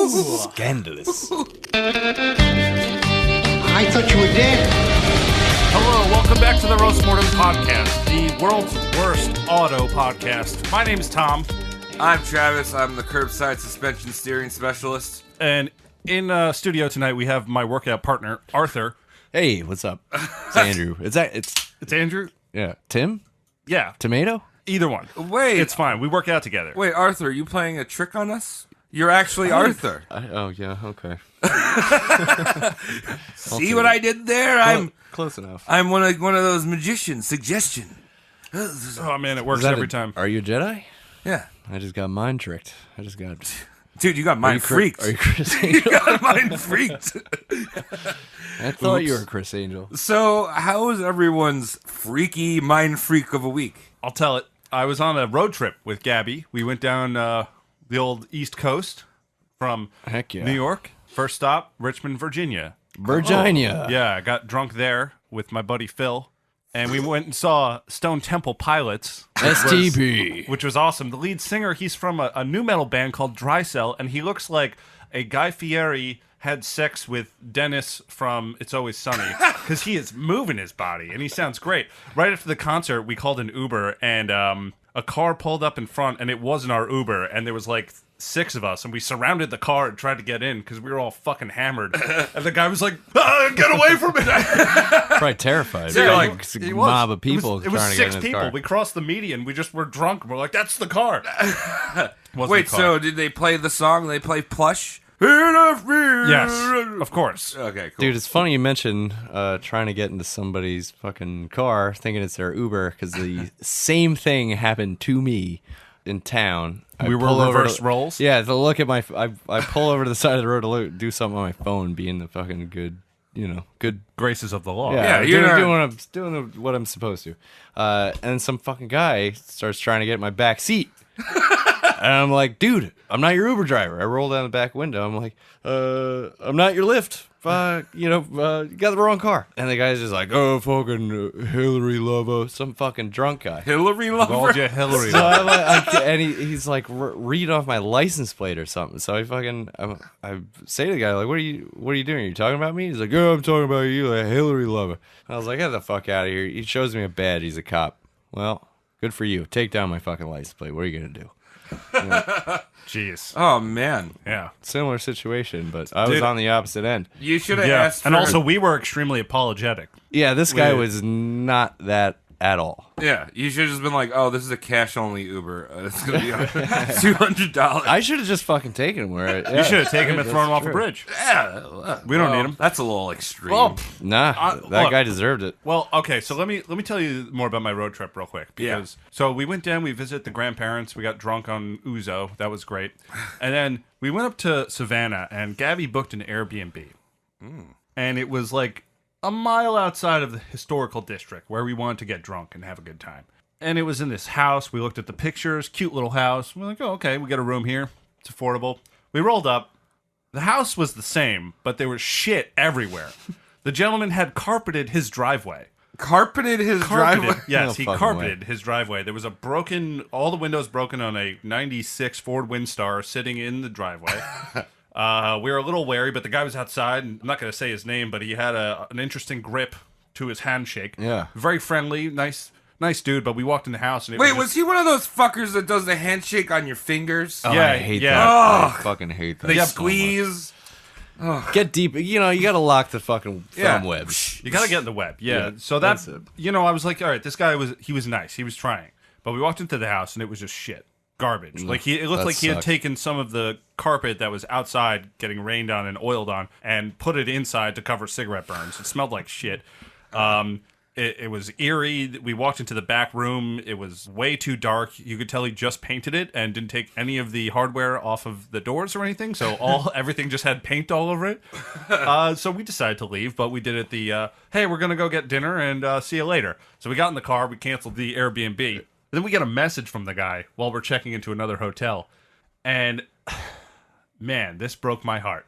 Scandalous. I thought you were dead. Hello, welcome back to the Roast Mortem Podcast, the world's worst auto podcast. My name is Tom. I'm Travis. I'm the curbside suspension steering specialist. And in studio tonight, we have my workout partner, Arthur. Hey, what's up? It's Andrew. It's Andrew? Yeah. Tim? Yeah. Tomato? Either one. Wait. It's fine. We work out together. Wait, Arthur, are you playing a trick on us? You're actually Arthur. Oh, yeah, okay. See what I did there? I'm close enough. I'm one of those magicians. Suggestion. Oh, man, it works every time. Are you a Jedi? Yeah. I just got mind tricked. Dude, you got mind freaked. Are you Chris You Angel? got mind freaked. I thought you were Chris Angel. So, how was everyone's freaky mind freak of a week? I'll tell it. I was on a road trip with Gabby. We went down the old East Coast from Heck yeah. New York. First stop, Richmond, Virginia. Virginia. Yeah, I got drunk there with my buddy Phil. And we went and saw Stone Temple Pilots. STP. Which was awesome. The lead singer, he's from a new metal band called Dry Cell, and he looks like a Guy Fieri had sex with Dennis from It's Always Sunny, because he is moving his body, and he sounds great. Right after the concert, we called an Uber, and a car pulled up in front, and it wasn't our Uber, and there was like 6 of us, and we surrounded the car and tried to get in because we were all fucking hammered. And the guy was like, "Get away from me!" Probably terrified. Yeah, like it a was. mob of people It was trying to 6 get in his people. car. We crossed the median. We just were drunk. And we're like, "That's the car." Wait, so did they play the song? They play Plush? Yes, of course. Okay, cool. Dude, it's funny you mention trying to get into somebody's fucking car thinking it's their Uber, because the same thing happened to me in town. We were reverse rolls? Yeah, to look at my... I pull over to the side of the road to do something on my phone, being the fucking good Graces of the law. Yeah, you're doing what I'm supposed to. And some fucking guy starts trying to get in my back seat. And I'm like, dude, I'm not your Uber driver. I roll down the back window. I'm like, I'm not your Lyft. You got the wrong car. And the guy's just like, oh, fucking Hillary lover. Some fucking drunk guy. Hillary lover? Called you Hillary. So I'm like, and he's like, read off my license plate or something. So I say to the guy, like, what are you doing? Are you talking about me? He's like, oh, I'm talking about you, like Hillary lover. And I was like, get the fuck out of here. He shows me a badge. He's a cop. Well, good for you. Take down my fucking license plate. What are you going to do? Jeez. Oh, man. Yeah. Similar situation, but I was on the opposite end. You should have Yeah. asked And for- also, we were extremely apologetic. Yeah, this guy was not that at all. Yeah, you should have just been like, oh, this is a cash-only Uber. It's going to be $200. I should have just fucking taken him where You should have taken him and thrown him off a bridge. Yeah. We don't need him. That's a little extreme. Well, Nah, that look. guy deserved it. Well, okay, so let me tell you more about my road trip real quick. So we went down, we visited the grandparents, we got drunk on Ouzo. That was great. And then we went up to Savannah, and Gabby booked an Airbnb. And it was like a mile outside of the historical district where we wanted to get drunk and have a good time. And it was in this house. We looked at the pictures, cute little house. We're like, oh, okay, we got a room here. It's affordable. We rolled up. The house was the same, but there was shit everywhere. The gentleman had carpeted his driveway. Carpeted his driveway? Yes, No he fucking carpeted his driveway. There was all the windows broken on a 96 Ford Windstar sitting in the driveway. We were a little wary, but the guy was outside, and I'm not going to say his name, but he had an interesting grip to his handshake. Yeah. Very friendly, nice dude, but we walked in the house, and Wait, was he one of those fuckers that does the handshake on your fingers? Oh, Yeah, I hate yeah. that. Ugh. I fucking hate that. They so squeeze. much. Get deep. You got to lock the fucking Yeah. thumb web. You got to get in the web. Yeah. Yeah, So that's that, it. I was like, all right, this guy was nice. He was trying. But we walked into the house, and it was just shit. Garbage. Like it looked that like he had sucks. taken some of the carpet that was outside getting rained on and oiled on and put it inside to cover cigarette burns. It smelled like shit. It was eerie. We walked into the back room. It was way too dark. You could tell he just painted it and didn't take any of the hardware off of the doors or anything. So everything just had paint all over it. So we decided to leave, but we did it hey, we're going to go get dinner and see you later. So we got in the car. We canceled the Airbnb. Then we get a message from the guy while we're checking into another hotel. And, man, this broke my heart.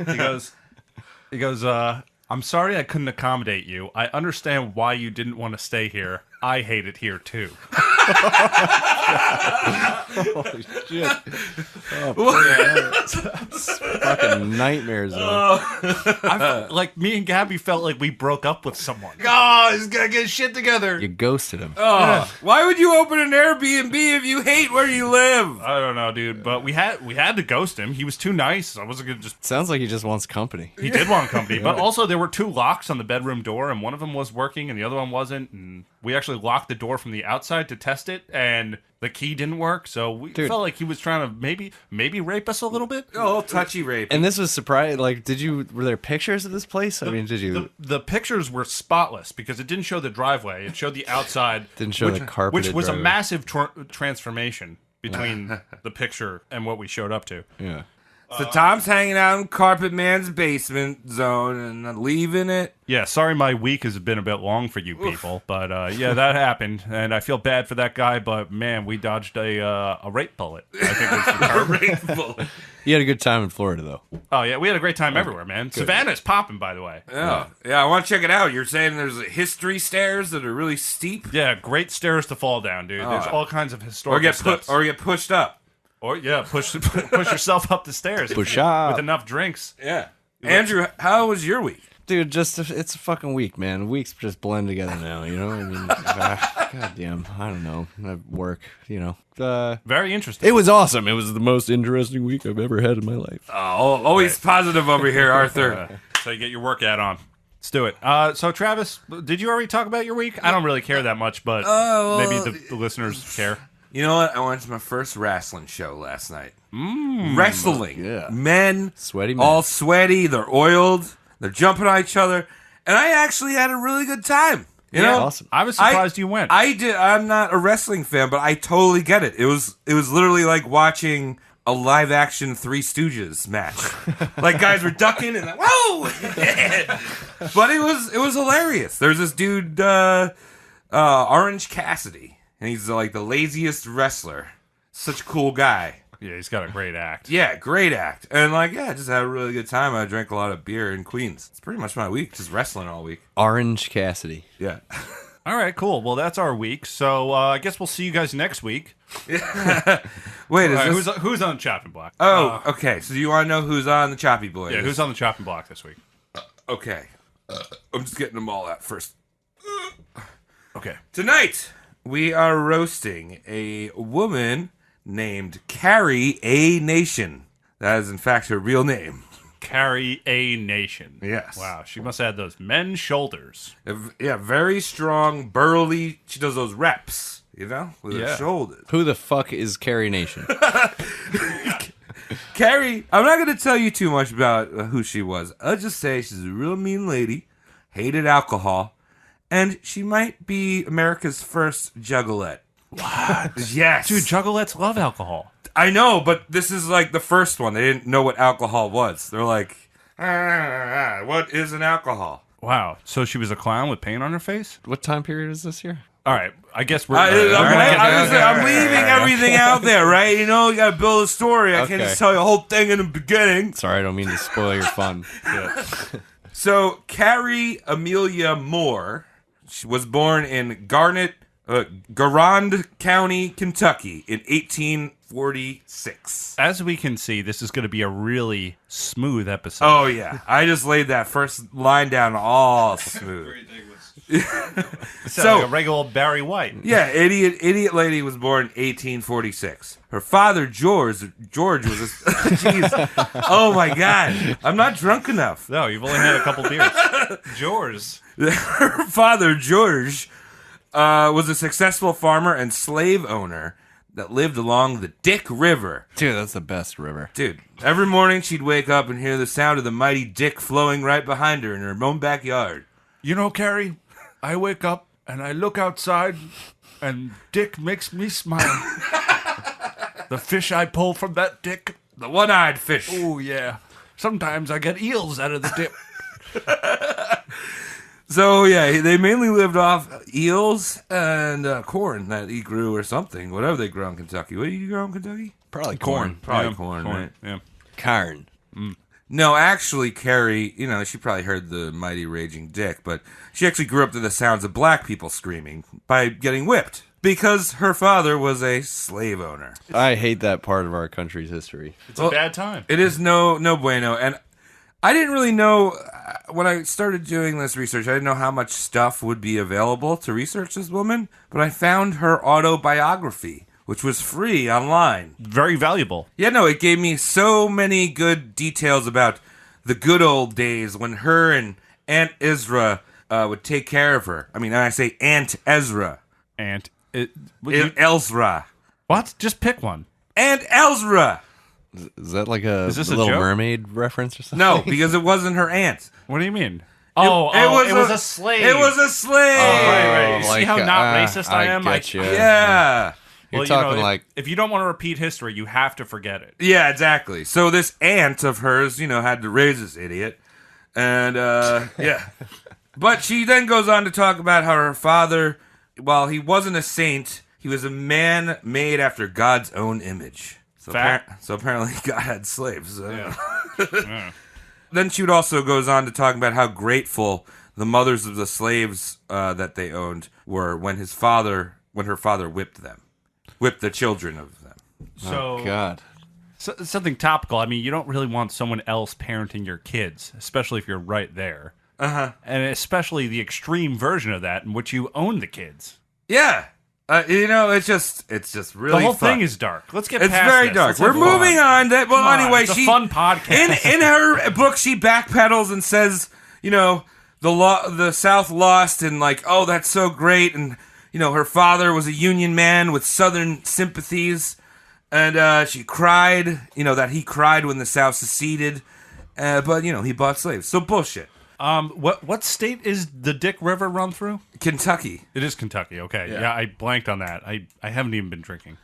He goes, I'm sorry I couldn't accommodate you. I understand why you didn't want to stay here. I hate it here, too. Holy shit. Oh, Fucking nightmare zone. Like me and Gabby felt like we broke up with someone. Oh, he's gotta get his shit together. You ghosted him. Oh, why would you open an Airbnb if you hate where you live? I don't know, dude, but we had to ghost him. He was too nice. I wasn't gonna just. Sounds like he just wants company. He did want company, but also there were 2 locks on the bedroom door, and one of them was working, and the other one wasn't. And we actually locked the door from the outside to test it, and the key didn't work. So we felt like he was trying to maybe rape us a little bit. Oh, touchy rape. And this was surprising. Like, were there pictures of this place? I mean, did you? The pictures were spotless because it didn't show the driveway. It showed the outside. Didn't show the carpeted which was driveway. a massive transformation between the picture and what we showed up to. Yeah. So Tom's hanging out in Carpet Man's basement zone and not leaving it. Yeah, sorry my week has been a bit long for you people, but yeah, that happened, and I feel bad for that guy, but man, we dodged a rape bullet. I think was the term. Rape bullet. You had a good time in Florida, though. Oh yeah, we had a great time everywhere, man. Savannah's popping, by the way. Yeah, I want to check it out. You're saying there's history stairs that are really steep, Yeah, great stairs to fall down, dude. There's all kinds of historical steps. or get pushed up. Or push yourself up the stairs. Push up. With enough drinks. Yeah. Andrew, how was your week? Dude, it's a fucking week, man. Weeks just blend together now, you know? I mean, goddamn, I don't know. I work, you know. Very interesting. It was awesome. It was the most interesting week I've ever had in my life. Oh, always positive over here, Arthur. So you get your workout on. Let's do it. So Travis, did you already talk about your week? I don't really care that much, but maybe the listeners care. You know what? I went to my first wrestling show last night. Wrestling. Yeah. Men. Sweaty men. All sweaty. They're oiled. They're jumping on each other. And I actually had a really good time. You know? Awesome. I was surprised you went. I did. I'm not a wrestling fan, but I totally get it. It was literally like watching a live action Three Stooges match. Like guys were ducking and like, whoa! But it was hilarious. There's this dude, Orange Cassidy. And he's like the laziest wrestler. Such a cool guy. Yeah, he's got a great act. Yeah, great act. And like, yeah, I just had a really good time. I drank a lot of beer in Queens. It's pretty much my week, just wrestling all week. Orange Cassidy. Yeah. All right, cool. Well, that's our week. So I guess we'll see you guys next week. Wait, Who's on the chopping block? Oh, okay. So you want to know who's on the Choppy Boys? Yeah, who's on the chopping block this week? Okay. I'm just getting them all out first. Okay. Tonight, we are roasting a woman named Carrie A. Nation. That is, in fact, her real name. Carrie A. Nation. Yes. Wow, she must have had those men's shoulders. Yeah, very strong, burly. She does those reps, you know, with her shoulders. Who the fuck is Carrie Nation? Carrie, I'm not going to tell you too much about who she was. I'll just say she's a real mean lady, hated alcohol, and she might be America's first juggalette. What? Yes. Dude, juggalettes love alcohol. I know, but this is like the first one. They didn't know what alcohol was. They're like, what is an alcohol? Wow. So she was a clown with paint on her face? What time period is this here? All right. I guess we're... I'm leaving everything out there, right? You know, you got to build a story. I can't just tell you the whole thing in the beginning. Sorry, I don't mean to spoil your fun. So, Carrie Amelia Moore, she was born in Garand County, Kentucky in 1846. As we can see, this is going to be a really smooth episode. Oh, yeah. I just laid that first line down all smooth. So like a regular old Barry White. Yeah, idiot lady was born in 1846. Her father, George was a... Jeez. Oh, my God. I'm not drunk enough. No, you've only had a couple beers. George. Her father, George, was a successful farmer and slave owner that lived along the Dick River. Dude, that's the best river. Dude, every morning she'd wake up and hear the sound of the mighty Dick flowing right behind her in her own backyard. You know, Carrie, I wake up and I look outside and Dick makes me smile. The fish I pull from that Dick. The one-eyed fish. Oh, yeah. Sometimes I get eels out of the dip. So, yeah, they mainly lived off eels and corn that he grew or something. Whatever they grow in Kentucky. What do you grow in Kentucky? Probably corn. Probably corn, right? Yeah. Corn. No, actually, Carrie, you know, she probably heard the mighty raging Dick, but she actually grew up to the sounds of black people screaming by getting whipped because her father was a slave owner. I hate that part of our country's history. It's a bad time. It is no bueno. And I didn't really know, when I started doing this research, I didn't know how much stuff would be available to research this woman, but I found her autobiography, which was free online. Very valuable. Yeah, no, it gave me so many good details about the good old days when her and Aunt Ezra would take care of her. I mean, I say Aunt Ezra. Elzra. What? Just pick one. Aunt Elzra. Is that like a Is this a Little joke? Mermaid reference or something? No, because it wasn't her aunt. What do you mean? It was a slave. It was a slave. Right. You see how like, not racist I am? Get you. Yeah. You're talking if you don't want to repeat history, you have to forget it. Yeah, exactly. So this aunt of hers, had to raise this idiot. And, yeah. But she then goes on to talk about how her father, while he wasn't a saint, he was a man made after God's own image. So, so apparently God had slaves. Yeah. Then she would also goes on to talk about how grateful the mothers of the slaves that they owned were when her father whipped the children of them. So, Oh, God. Something topical. I mean, you don't really want someone else parenting your kids, especially if you're right there. Uh-huh. And especially the extreme version of that in which you own the kids. Yeah. It's just really The whole fun. thing is dark. Let's get It's past very this. dark. Let's We're have fun. moving on. Anyway, it's a fun podcast. in her book, she backpedals and says, the South lost, and like, oh, that's so great, and her father was a Union man with Southern sympathies, and she cried, that he cried when the South seceded, but he bought slaves. So bullshit. What state is the Dick River run through? Kentucky. It is Kentucky. Okay, Yeah. I blanked on that. I haven't even been drinking.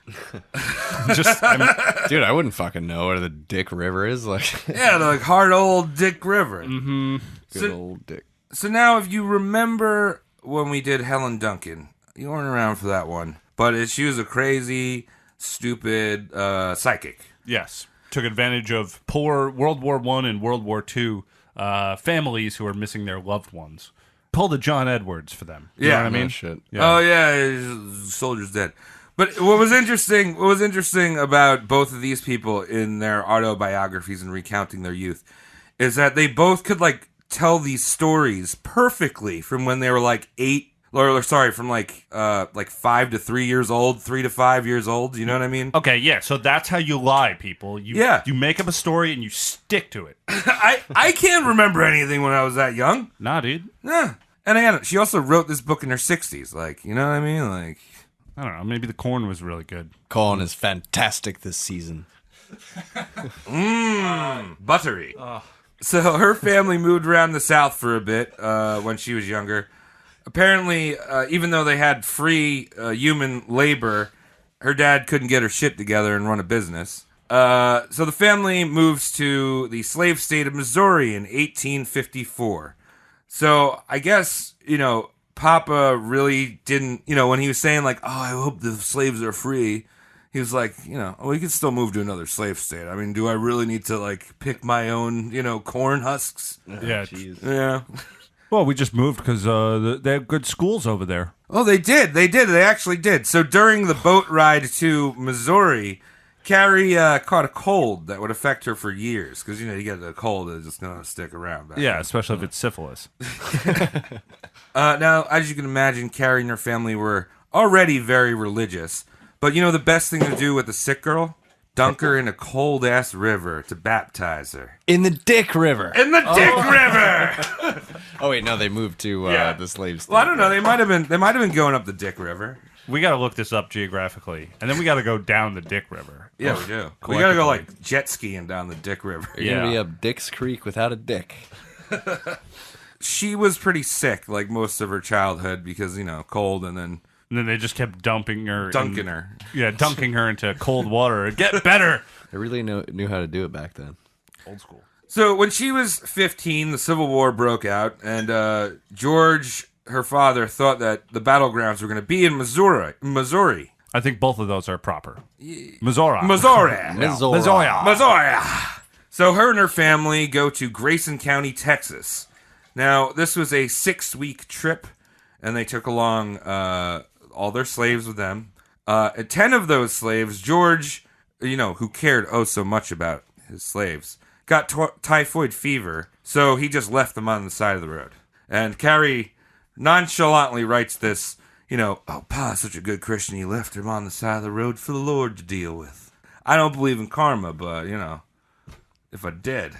Dude, I wouldn't fucking know where the Dick River is. Like, Yeah, the hard old Dick River. Mm-hmm. good old Dick. So now, if you remember when we did Helen Duncan, you weren't around for that one, but she was a crazy, stupid psychic. Yes, took advantage of poor World War I and World War II families who are missing their loved ones. Pulled a John Edwards for them. You know what I mean? No shit. Yeah. Oh yeah, soldier's dead. But what was interesting about both of these people in their autobiographies and recounting their youth is that they both could like tell these stories perfectly from when they were like 5 to 3 years old, 3 to 5 years old. You know what I mean? Okay, yeah. So that's how you lie, people. You make up a story and you stick to it. I can't remember anything when I was that young. Nah, dude. Yeah. And again, she also wrote this book in her 60s. Like, you know what I mean? Like, I don't know. Maybe the corn was really good. Colin is fantastic this season. buttery. So her family moved around the South for a bit when she was younger. Apparently, even though they had free human labor, her dad couldn't get her shit together and run a business. So the family moves to the slave state of Missouri in 1854. So I guess, Papa really didn't, when he was saying like, oh, I hope the slaves are free, he was like, we could still move to another slave state. I mean, do I really need to like pick my own, corn husks? Yeah. Jeez. Yeah. Well, we just moved because they have good schools over there. Oh, they did. They actually did. So during the boat ride to Missouri, Carrie caught a cold that would affect her for years. Because, you get a cold that's just going to stick around. Yeah, especially if it's syphilis. Now, as you can imagine, Carrie and her family were already very religious. But, the best thing to do with a sick girl? Dunk her in a cold-ass river to baptize her. In the Dick River. In the Dick River! Oh wait, no, they moved to the slave state. Well, I don't know. They might have been going up the Dick River. We got to look this up geographically, and then we got to go down the Dick River. Yeah, we do. We got to go like jet skiing down the Dick River. You're gonna be up Dick's Creek without a dick. She was pretty sick, like most of her childhood, because cold, and then they just kept dunking her into cold water. Get better. They really knew how to do it back then. Old school. So when she was 15, the Civil War broke out, and George, her father, thought that the battlegrounds were going to be in Missouri. I think both of those are proper. Missouri. Missouri. So her and her family go to Grayson County, Texas. Now, this was a 6-week trip, and they took along all their slaves with them. 10 of those slaves, George, who cared so much about his slaves, got typhoid fever, so he just left them on the side of the road. And Carrie nonchalantly writes this, oh, Pa's such a good Christian, he left him on the side of the road for the Lord to deal with. I don't believe in karma, but, if I did...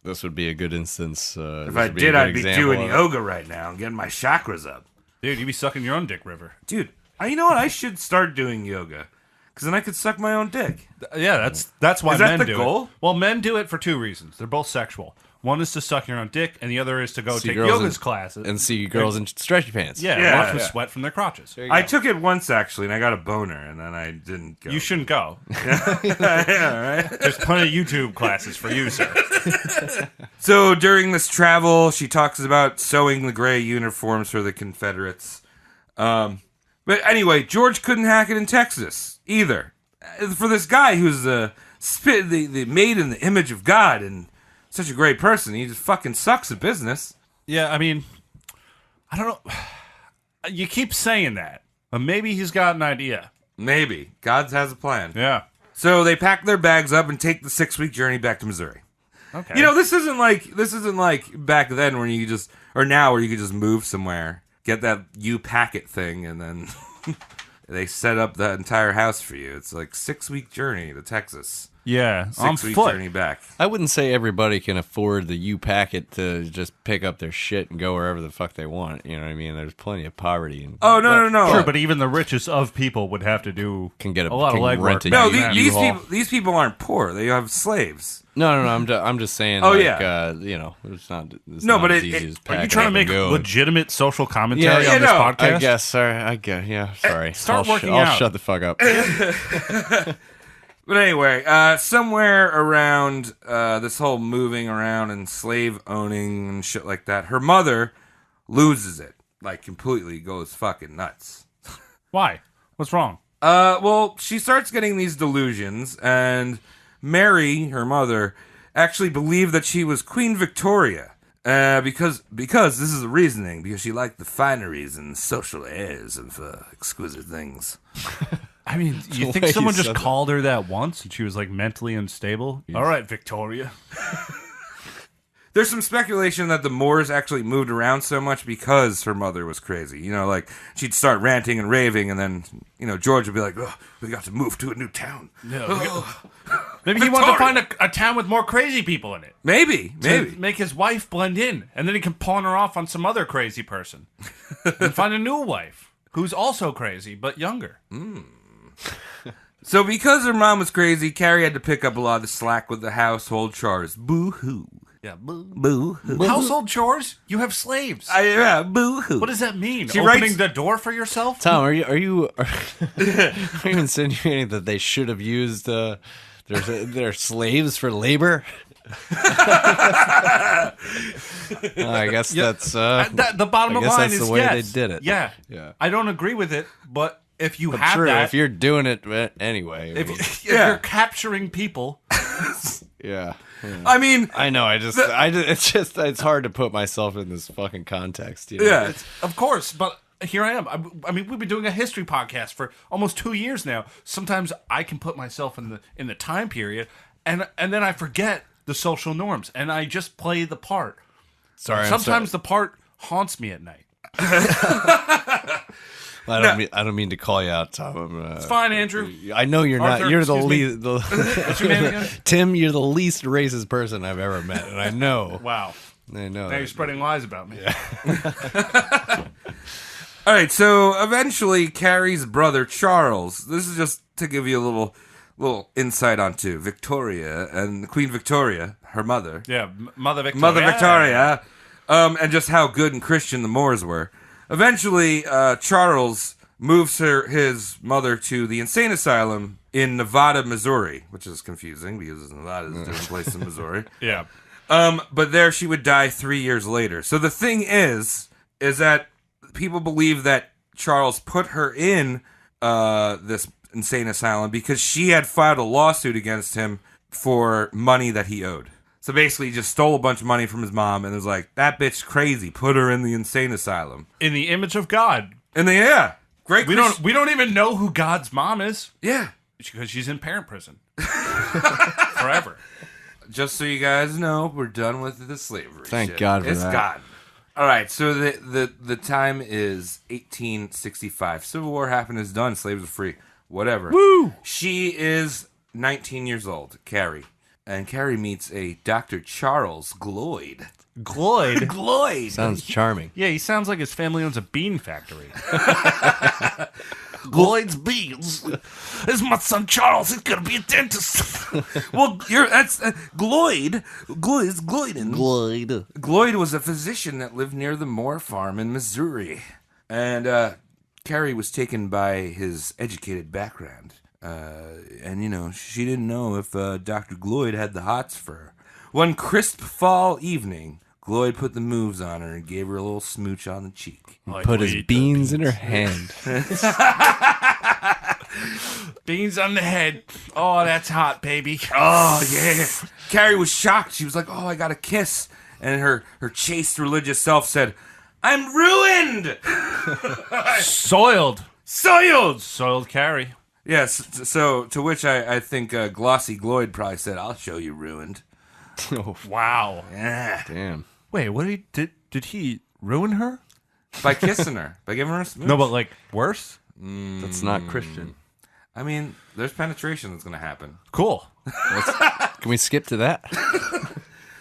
This would be a good instance. If I did, I'd be doing yoga right now and getting my chakras up. Dude, you'd be sucking your own dick, River. Dude, you know what? I should start doing yoga. Because then I could suck my own dick. Yeah, that's why Is that men the do goal? it. Well, men do it for two reasons. They're both sexual. One is to suck your own dick, and the other is to go See take girls yoga's in- classes. and see girls in stretchy pants. Yeah, watch them sweat from their crotches. I took it once, actually, and I got a boner, and then I didn't go. You shouldn't go. Yeah, right? There's plenty of YouTube classes for you, sir. So during this travel, she talks about sewing the gray uniforms for the Confederates. But anyway, George couldn't hack it in Texas either. For this guy who's the made in the image of God and such a great person, he just fucking sucks at business. Yeah, I mean, I don't know. You keep saying that, but maybe he's got an idea. Maybe God has a plan. Yeah. So they pack their bags up and take the 6-week journey back to Missouri. Okay. This isn't like back then where you just, or now where you could just move somewhere, get that U-Packet thing, and then they set up the entire house for you. It's like 6-week journey to Texas. Yeah, on 6-week foot. journey back. I wouldn't say everybody can afford the U-Packet to just pick up their shit and go wherever the fuck they want. You know what I mean? There's plenty of poverty. And Oh, no. Sure, but even the richest of people would have to do Can get a- a lot can of legwork. rent a No, U- U-Haul. these people aren't poor. They have slaves. No, I'm just saying. Oh, like, yeah. It's not. It's No, not but as it- easy as Are pack you it trying to up make and go. legitimate social commentary Yeah, on this no, podcast? I guess. Sorry. I guess. Yeah. Sorry. Start working I'll out. shut the fuck up. But anyway, somewhere around this whole moving around and slave owning and shit like that, her mother loses it. Like, completely goes fucking nuts. Why? What's wrong? Well, she starts getting these delusions, and Mary, her mother, actually believed that she was Queen Victoria. Because this is the reasoning, because she liked the fineries and social airs of exquisite things. I mean, you The think way someone you just said that. called her that once and she was like mentally unstable? All right, Victoria. There's some speculation that the Moors actually moved around so much because her mother was crazy. Like, she'd start ranting and raving, and then, George would be like, oh, we got to move to a new town. Maybe he wanted to find a town with more crazy people in it. Maybe. To make his wife blend in, and then he can pawn her off on some other crazy person. And find a new wife who's also crazy, but younger. So because her mom was crazy, Carrie had to pick up a lot of the slack with the household chores. Boo-hoo. Yeah, Boo-hoo. household chores? You have slaves. Yeah, boo-hoo. What does that mean? She Opening writes- the door for yourself? Tom, are you insinuating that they should have used their slaves for labor? I guess that's the bottom I of guess line that's is the way yes. they did it. Yeah. Yeah. I don't agree with it, but if you have true. that, If you're doing it anyway, if Yeah. you're capturing people, yeah. I mean, I know. It's hard to put myself in this fucking context. yeah. of course, but here I am. I mean, we've been doing a history podcast for almost 2 years now. Sometimes I can put myself in the time period, and then I forget the social norms, and I just play the part. Sorry. Sometimes the part haunts me at night. I don't mean to call you out, Tom. It's fine, Andrew. I know you're Arthur, not. You're the excuse me. least. What's your name again? Tim, you're the least racist person I've ever met, and I know. Wow. I know. Now you're spreading lies about me. All right, so eventually Carrie's brother, Charles, this is just to give you a little insight onto Victoria and Queen Victoria, her mother. Yeah, Mother Victoria. Mother Victoria, and just how good and Christian the Moors were. Eventually, Charles moves his mother to the insane asylum in Nevada, Missouri, which is confusing because Nevada is a different place than Missouri. Yeah. But there she would die 3 years later. So the thing is that people believe that Charles put her in this insane asylum because she had filed a lawsuit against him for money that he owed. So basically, he just stole a bunch of money from his mom and was like, that bitch crazy, put her in the insane asylum. In the image of God. And then, yeah. Great. We don't even know who God's mom is. Yeah. Because she's in parent prison. Forever. Just so you guys know, we're done with the slavery. Thank shit. God for it's that. gone. All right, so the time is 1865. Civil War happened, is done. Slaves are free. Whatever. Woo! She is 19 years old, Carrie. And Carrie meets a Dr. Charles Gloyd. Gloyd? Gloyd! Sounds charming. Yeah, he sounds like his family owns a bean factory. Gloyd's beans. This is my son Charles. He's gonna be a dentist. Well, that's Gloyd. Gloyd's Gloyden. Gloyd was a physician that lived near the Moore farm in Missouri, and Carrie was taken by his educated background. And you know, she didn't know if Dr. Gloyd had the hots for her. One crisp fall evening, Gloyd put the moves on her and gave her a little smooch on the cheek. Put his beans in her hand. Beans on the head. Oh, that's hot, baby. Oh, yeah. Carrie was shocked. She was like, oh, I got a kiss. And her chaste religious self said, I'm ruined. Soiled. Soiled Carrie. Yes, so to which I think Glossy Gloyd probably said, I'll show you ruined. Oh, Wow. Yeah. damn. Wait, what did he ruin her? By kissing her. By giving her a smooch. No, but like worse? That's not Christian. I mean, there's penetration that's going to happen. Cool. Can we skip to that?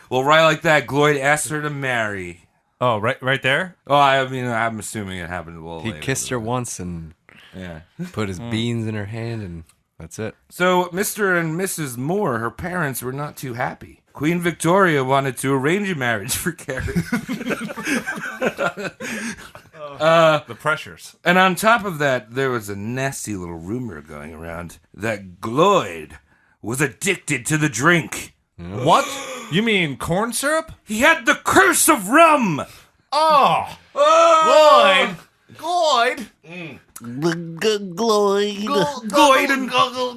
Well, right like that, Gloyd asked her to marry. Oh, right there? Oh, I mean, I'm assuming it happened a little He later. kissed her once and Yeah. put his beans in her hand, and that's it. So, Mr. and Mrs. Moore, her parents were not too happy. Queen Victoria wanted to arrange a marriage for Carrie. The pressures. And on top of that, there was a nasty little rumor going around that Gloyd was addicted to the drink. What? You mean corn syrup? He had the curse of rum. Oh! Gloyd! Gloyd and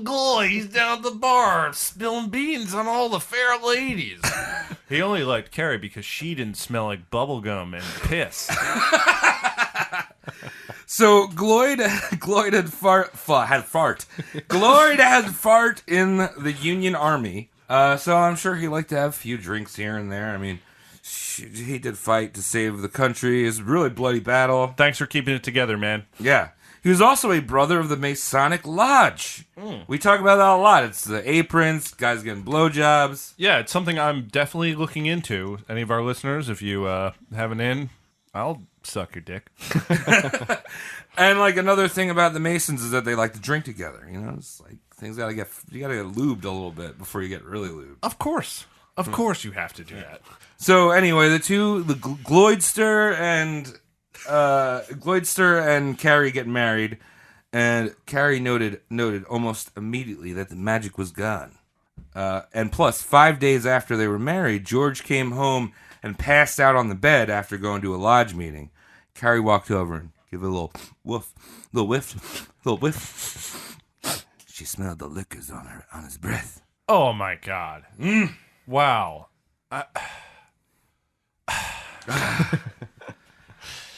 Gloyd. He's down at the bar spilling beans on all the fair ladies. He only liked Carrie because she didn't smell like bubblegum and piss. So Gloyd had fart. Gloyd had fart in the Union Army. So I'm sure he liked to have a few drinks here and there. I mean, he did fight to save the country. It was a really bloody battle. Thanks for keeping it together, man. Yeah. He was also a brother of the Masonic Lodge. We talk about that a lot. It's the aprons, guys getting blowjobs. Yeah, it's something I'm definitely looking into. Any of our listeners, if you have an in, I'll suck your dick. And like another thing about the Masons is that they like to drink together. You know, it's like you gotta get lubed a little bit before you get really lubed. Of course you have to do that. So anyway, the Gloydster and Carrie get married, and Carrie noted almost immediately that the magic was gone. And plus, 5 days after they were married, George came home and passed out on the bed after going to a lodge meeting. Carrie walked over and gave it a little whiff. She smelled the liquors on his breath. Oh my God. Wow.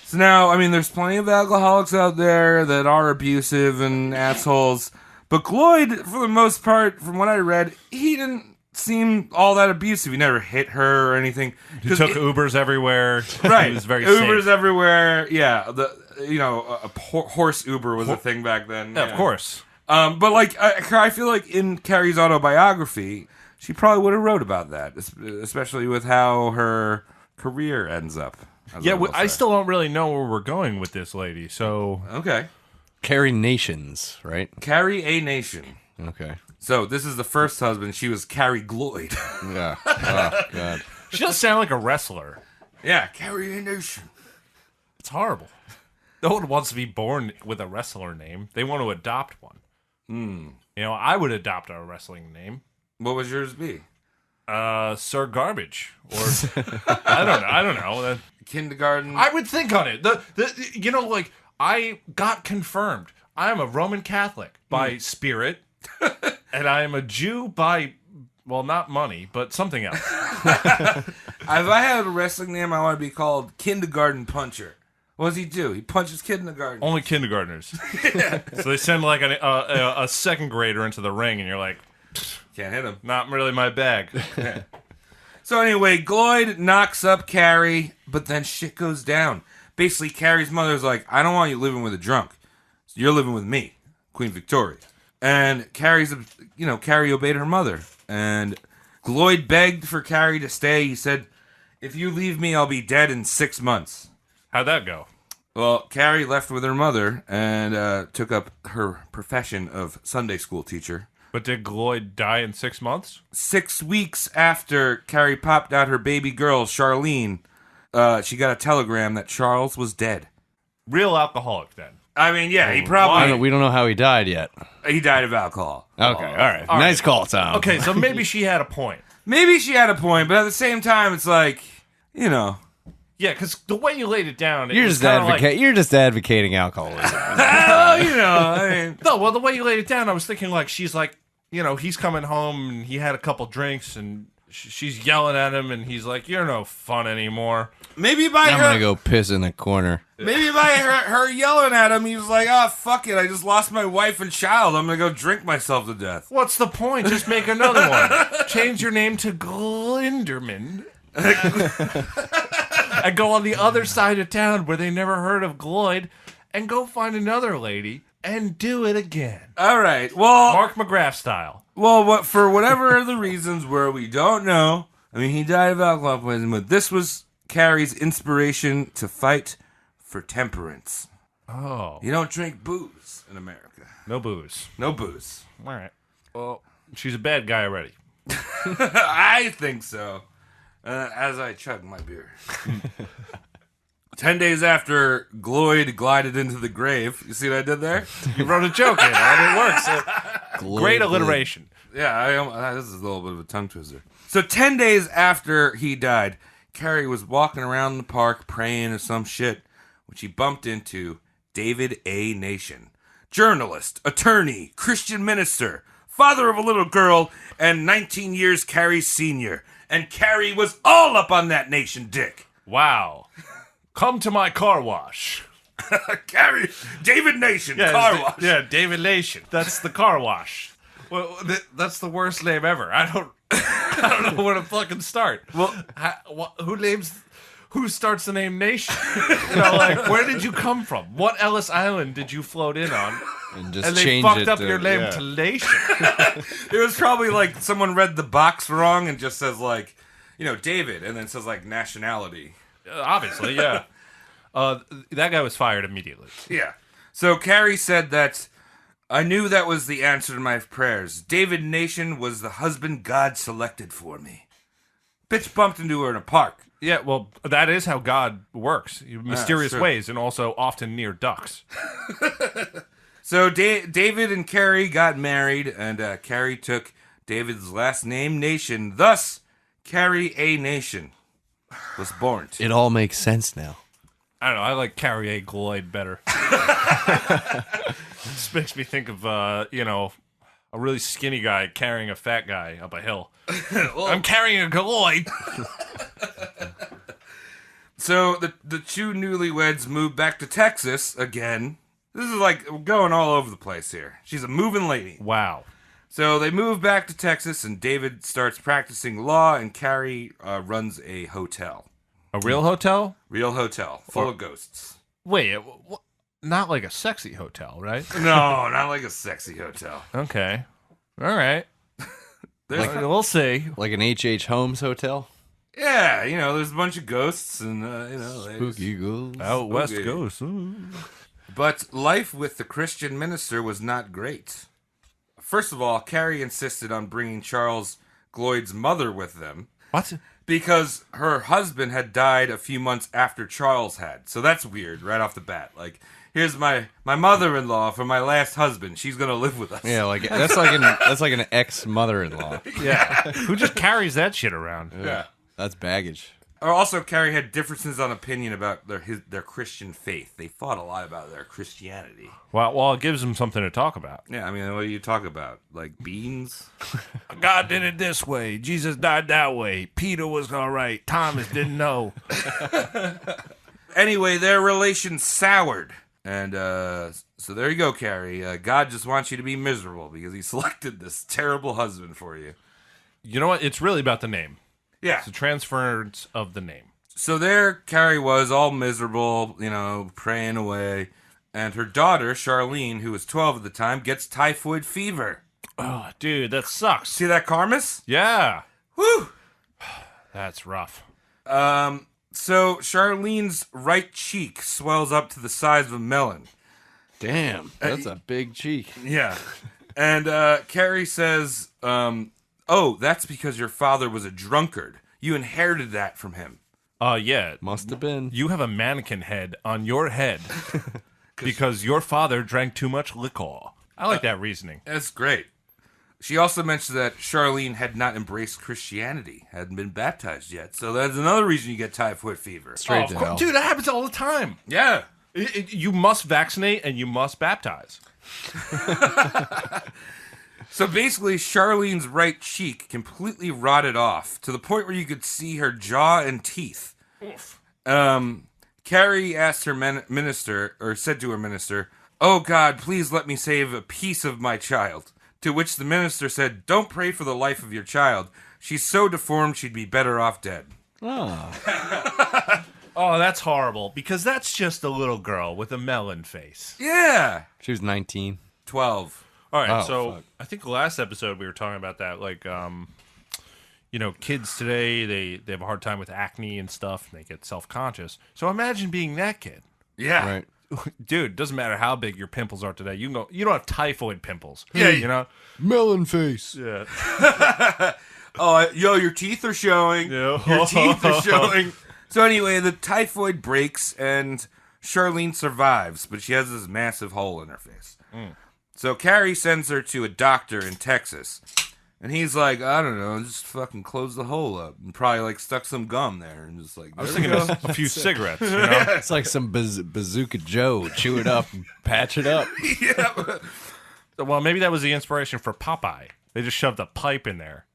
So now, I mean, there's plenty of alcoholics out there that are abusive and assholes, but Gloyd, for the most part, from what I read, he didn't seem all that abusive. He never hit her or anything. He took Ubers everywhere. Right. He was very Ubers safe. everywhere. Yeah. A horse Uber was a thing back then. Yeah, of course. But like, I feel like in Carrie's autobiography, she probably would have wrote about that, especially with how her career ends up. Yeah, I still don't really know where we're going with this lady, so... Okay. Carrie Nations, right? Carrie A. Nation. Okay. So this is the first husband. She was Carrie Gloyd. Yeah. Oh, God. She does sound like a wrestler. Yeah, Carrie A. Nation. It's horrible. No one wants to be born with a wrestler name. They want to adopt one. You know, I would adopt a wrestling name. What would yours be? Sir Garbage. Or, I don't know. Kindergarten. I would think on it. You know, like, I got confirmed. I am a Roman Catholic by spirit, and I am a Jew by, well, not money, but something else. If I had a wrestling name, I want to be called Kindergarten Puncher. What does he do? He punches kindergarten. Only kindergartners. So they send like a second grader into the ring, and you're like, Can't hit him. not really my bag. So anyway, Gloyd knocks up Carrie, but then shit goes down. Basically, Carrie's mother's like, I don't want you living with a drunk. You're living with me, Queen Victoria. And Carrie obeyed her mother. And Gloyd begged for Carrie to stay. He said, if you leave me, I'll be dead in 6 months. How'd that go? Well, Carrie left with her mother and took up her profession of Sunday school teacher. But did Gloyd die in 6 months? 6 weeks after Carrie popped out her baby girl, Charlene, she got a telegram that Charles was dead. Real alcoholic then. I mean, yeah, he probably... We don't know how he died yet. He died of alcohol. Okay, all right. Nice call, Tom. Okay, so maybe she had a point. Maybe she had a point, but at the same time, it's like, you know... Yeah, because the way you laid it down, You're just advocating alcoholism. Well, you know, I mean... No, well, the way you laid it down, I was thinking like she's like, you know, he's coming home and he had a couple drinks and she's yelling at him and he's like, you're no fun anymore. Maybe by I'm gonna go piss in the corner. Maybe by her yelling at him, he was like, oh, fuck it, I just lost my wife and child. I'm gonna go drink myself to death. What's the point? Just make another one. Change your name to Glinderman. And go on the other side of town where they never heard of Gloyd and go find another lady and do it again. All right, well... Mark McGrath style. Well, for whatever the reasons where we don't know, I mean, he died of alcohol poisoning, but this was Carrie's inspiration to fight for temperance. Oh. You don't drink booze in America. No booze. No booze. All right. Well, she's a bad guy already. I think so. As I chug my beer. 10 days after Gloyd glided into the grave. You see what I did there? You wrote a joke in, and it works. Great alliteration. Yeah, this is a little bit of a tongue twister. So 10 days after he died, Carrie was walking around the park praying or some shit when she bumped into David A. Nation. Journalist, attorney, Christian minister, father of a little girl, and 19 years Carrie's senior. And Carrie was all up on that Nation dick. Wow. Come to my car wash. Carrie, David Nation, car wash. Yeah, David Nation. That's the car wash. Well, that's the worst name ever. I don't know where to fucking start. Well, who starts the name Nation? You know, like, where did you come from? What Ellis Island did you float in on? And they fucked up your name to Nation. It was probably like someone read the box wrong and just says like, you know, David, and then says like nationality. Obviously, yeah. That guy was fired immediately. Yeah. So Carrie said that, I knew that was the answer to my prayers. David Nation was the husband God selected for me. Bitch bumped into her in a park. Yeah, well, that is how God works. Mysterious ways, and also often near ducks. So David and Carrie got married, and Carrie took David's last name, Nation. Thus, Carrie A. Nation was born. It all makes sense now. I don't know. I like Carrie A. Gloyd better. This makes me think of, a really skinny guy carrying a fat guy up a hill. Well, I'm carrying a Gloyd. So the two newlyweds moved back to Texas again. This is like going all over the place here. She's a moving lady. Wow. So they move back to Texas, and David starts practicing law, and Carrie runs a hotel. A real hotel? Real hotel, full of ghosts. Wait, not like a sexy hotel, right? No, not like a sexy hotel. Okay. All right. We'll see. Like an H.H. Holmes hotel? Yeah, there's a bunch of ghosts, and, Spooky ghosts. Out west ghosts. But life with the Christian minister was not great. First of all, Carrie insisted on bringing Charles Gloyd's mother with them. What? Because her husband had died a few months after Charles had. So that's weird right off the bat. Like, here's my mother-in-law from my last husband. She's going to live with us. Yeah, like that's like an ex-mother-in-law. Yeah. Who just carries that shit around? Yeah. That's baggage. Or also, Carrie had differences on opinion about their Christian faith. They fought a lot about their Christianity. Well, it gives them something to talk about. Yeah, I mean, what do you talk about? Like beans? God did it this way. Jesus died that way. Peter was all right. Thomas didn't know. Anyway, their relations soured. And so there you go, Carrie. God just wants you to be miserable because he selected this terrible husband for you. You know what? It's really about the name. Yeah. It's the transference of the name. So there Carrie was, all miserable, praying away. And her daughter, Charlene, who was 12 at the time, gets typhoid fever. Oh, dude, that sucks. See that, Carmus? Yeah. Woo! That's rough. So Charlene's right cheek swells up to the size of a melon. Damn, that's a big cheek. Yeah. And Carrie says, oh, that's because your father was a drunkard. You inherited that from him. Yeah. Must have been. You have a mannequin head on your head because your father drank too much liquor. I like that reasoning. That's great. She also mentioned that Charlene had not embraced Christianity, hadn't been baptized yet. So that's another reason you get typhoid fever. Straight to hell. Dude, that happens all the time. Yeah. You must vaccinate and you must baptize. So basically, Charlene's right cheek completely rotted off to the point where you could see her jaw and teeth. Oof. Carrie asked her minister, or said to her minister, "Oh God, please let me save a piece of my child." To which the minister said, "Don't pray for the life of your child. She's so deformed she'd be better off dead." Oh. Oh, that's horrible because that's just a little girl with a melon face. Yeah. She was 19. 12. All right, Oh, so fuck. I think the last episode we were talking about that, like, kids today, they have a hard time with acne and stuff, and they get self-conscious. So imagine being that kid. Yeah. Right. Dude, doesn't matter how big your pimples are today. You don't have typhoid pimples. Yeah. You know? Melon face. Yeah. Oh, your teeth are showing. Yeah. Your teeth are showing. So anyway, the typhoid breaks and Charlene survives, but she has this massive hole in her face. So Carrie sends her to a doctor in Texas. And he's like, I don't know, just fucking close the hole up. And probably like stuck some gum there and just like, I was thinking of a few cigarettes, you know? It's like some Bazooka Joe. Chew it up and patch it up. yeah. Well, maybe that was the inspiration for Popeye. They just shoved a pipe in there.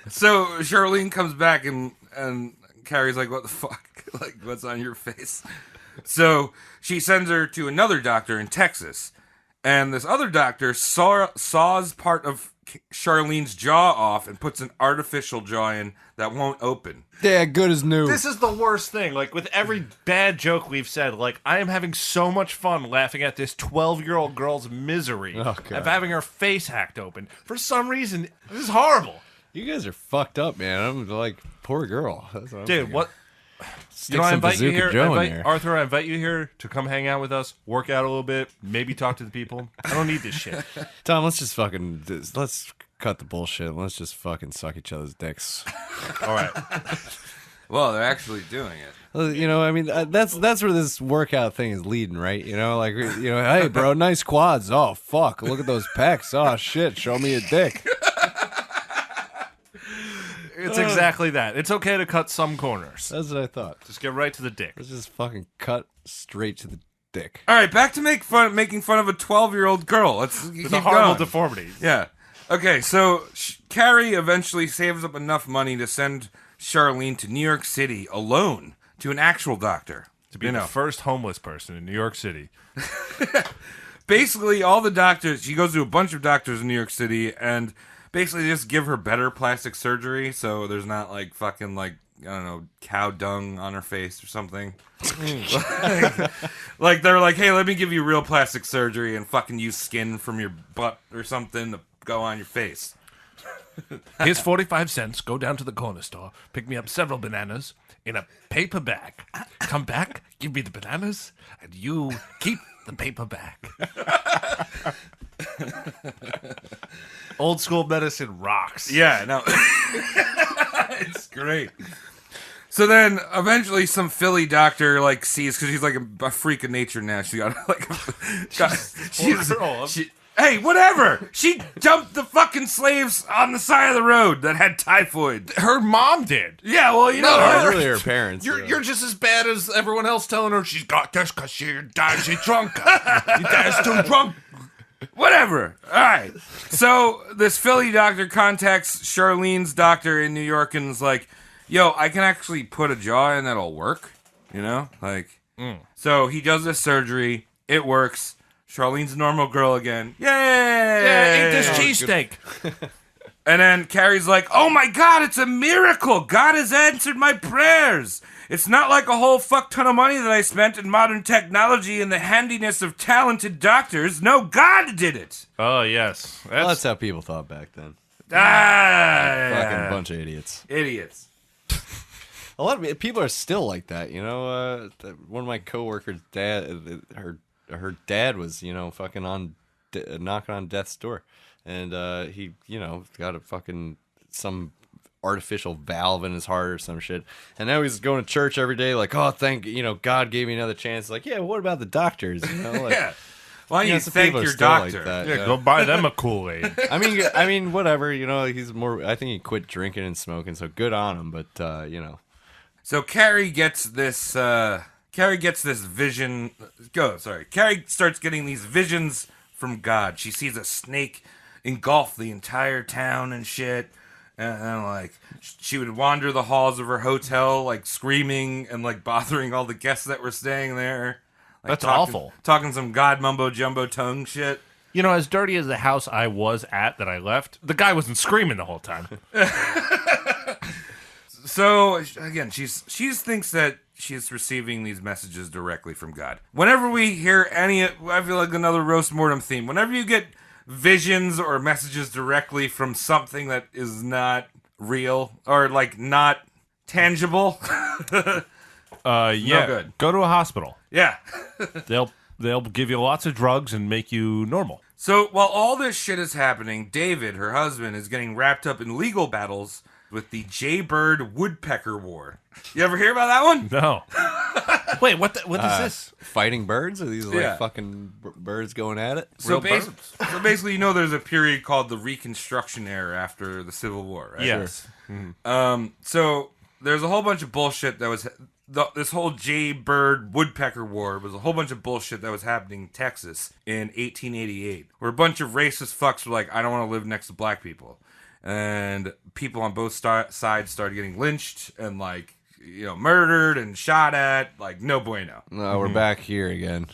So Charlene comes back and Carrie's like, what the fuck? Like, what's on your face? So she sends her to another doctor in Texas. And this other doctor saws part of Charlene's jaw off and puts an artificial jaw in that won't open. Yeah, good as new. This is the worst thing. Like, with every bad joke we've said, like, I am having so much fun laughing at this 12-year-old girl's misery of having her face hacked open. For some reason, this is horrible. You guys are fucked up, man. I'm like, poor girl. That's what I'm Dude, thinking. what? Stick I some invite you Bazooka here, Joe in there. Arthur, I invite you here to come hang out with us, work out a little bit, maybe talk to the people. I don't need this shit. Tom, let's cut the bullshit. Let's just fucking suck each other's dicks. All right. Well, they're actually doing it. Well, I mean, that's where this workout thing is leading, right? Like, hey, bro, nice quads. Oh, fuck, look at those pecs. Oh, shit, show me your dick. It's exactly that. It's okay to cut some corners. That's what I thought. Just get right to the dick. Let's just fucking cut straight to the dick. All right, back to making fun of a 12-year-old girl. Let's keep With a horrible going. deformity. Yeah. Okay, so Carrie eventually saves up enough money to send Charlene to New York City alone to an actual doctor. To be the first homeless person in New York City. Basically, all the doctors, she goes to a bunch of doctors in New York City, and basically just give her better plastic surgery, so there's not like fucking like, I don't know, cow dung on her face or something. like they're like, hey, let me give you real plastic surgery and fucking use skin from your butt or something to go on your face. Here's 45 cents. Go down to the corner store. Pick me up several bananas in a paper bag. Come back, give me the bananas, and you keep the paper bag. Old school medicine rocks. Yeah, no. It's great. So then, eventually, some Philly doctor like sees, because she's like a freak of nature now. She got like, hey, whatever. She dumped the fucking slaves on the side of the road that had typhoid. Her mom did. Yeah, well, you know, No, it her. was really her parents. You're just as bad as everyone else telling her she's got this because your dad's drunk. Your dad's too drunk. Whatever. All right. So this Philly doctor contacts Charlene's doctor in New York and is like, yo, I can actually put a jaw in that'll work. You know, like, so he does this surgery. It works. Charlene's a normal girl again. Yay! Yeah, eat this cheesesteak. And then Carrie's like, oh my God, it's a miracle. God has answered my prayers. It's not like a whole fuck ton of money that I spent in modern technology and the handiness of talented doctors. No, God did it. Oh, yes. Well, that's how people thought back then. Fucking Bunch of idiots. idiots. A lot of people are still like that, you know. One of my coworkers' dad, her dad was, you know, fucking knocking on death's door, and he, you know, got a fucking some artificial valve in his heart or some shit, and now he's going to church every day, like, oh, God gave me another chance. Like, yeah, what about the doctors? You know, like, Yeah. Why don't you some thank people are your still like doctor? that, Yeah, go buy them a Kool-Aid. I mean, whatever. You know, he's more. I think he quit drinking and smoking, so good on him. But you know. So Carrie gets this. Carrie gets this vision. Carrie starts getting these visions from God. She sees a snake engulf the entire town and shit. And like, she would wander the halls of her hotel, like screaming and like bothering all the guests that were staying there. Like, That's awful. Talking some God mumbo jumbo tongue shit. You know, as dirty as the house I was at that I left, the guy wasn't screaming the whole time. So again, she thinks that she's receiving these messages directly from God. Whenever we hear I feel like another roast mortem theme. Whenever you get visions or messages directly from something that is not real or like not tangible, Yeah, good. Go to a hospital. yeah. They'll give you lots of drugs and make you normal. So while all this shit is happening, David, her husband, is getting wrapped up in legal battles with the Jaybird Woodpecker War. You ever hear about that one? No. Wait, what is this? Fighting birds? Are these like Yeah. fucking birds going at it? So basically, you know, there's a period called the Reconstruction era after the Civil War, right? Yes. So there's a whole bunch of bullshit that was this whole Jaybird Woodpecker War was a whole bunch of bullshit that was happening in Texas in 1888, where a bunch of racist fucks were like, I don't want to live next to black people, and people on both sides started getting lynched and like, you know, murdered and shot at. Like, no bueno. No, we're back here again.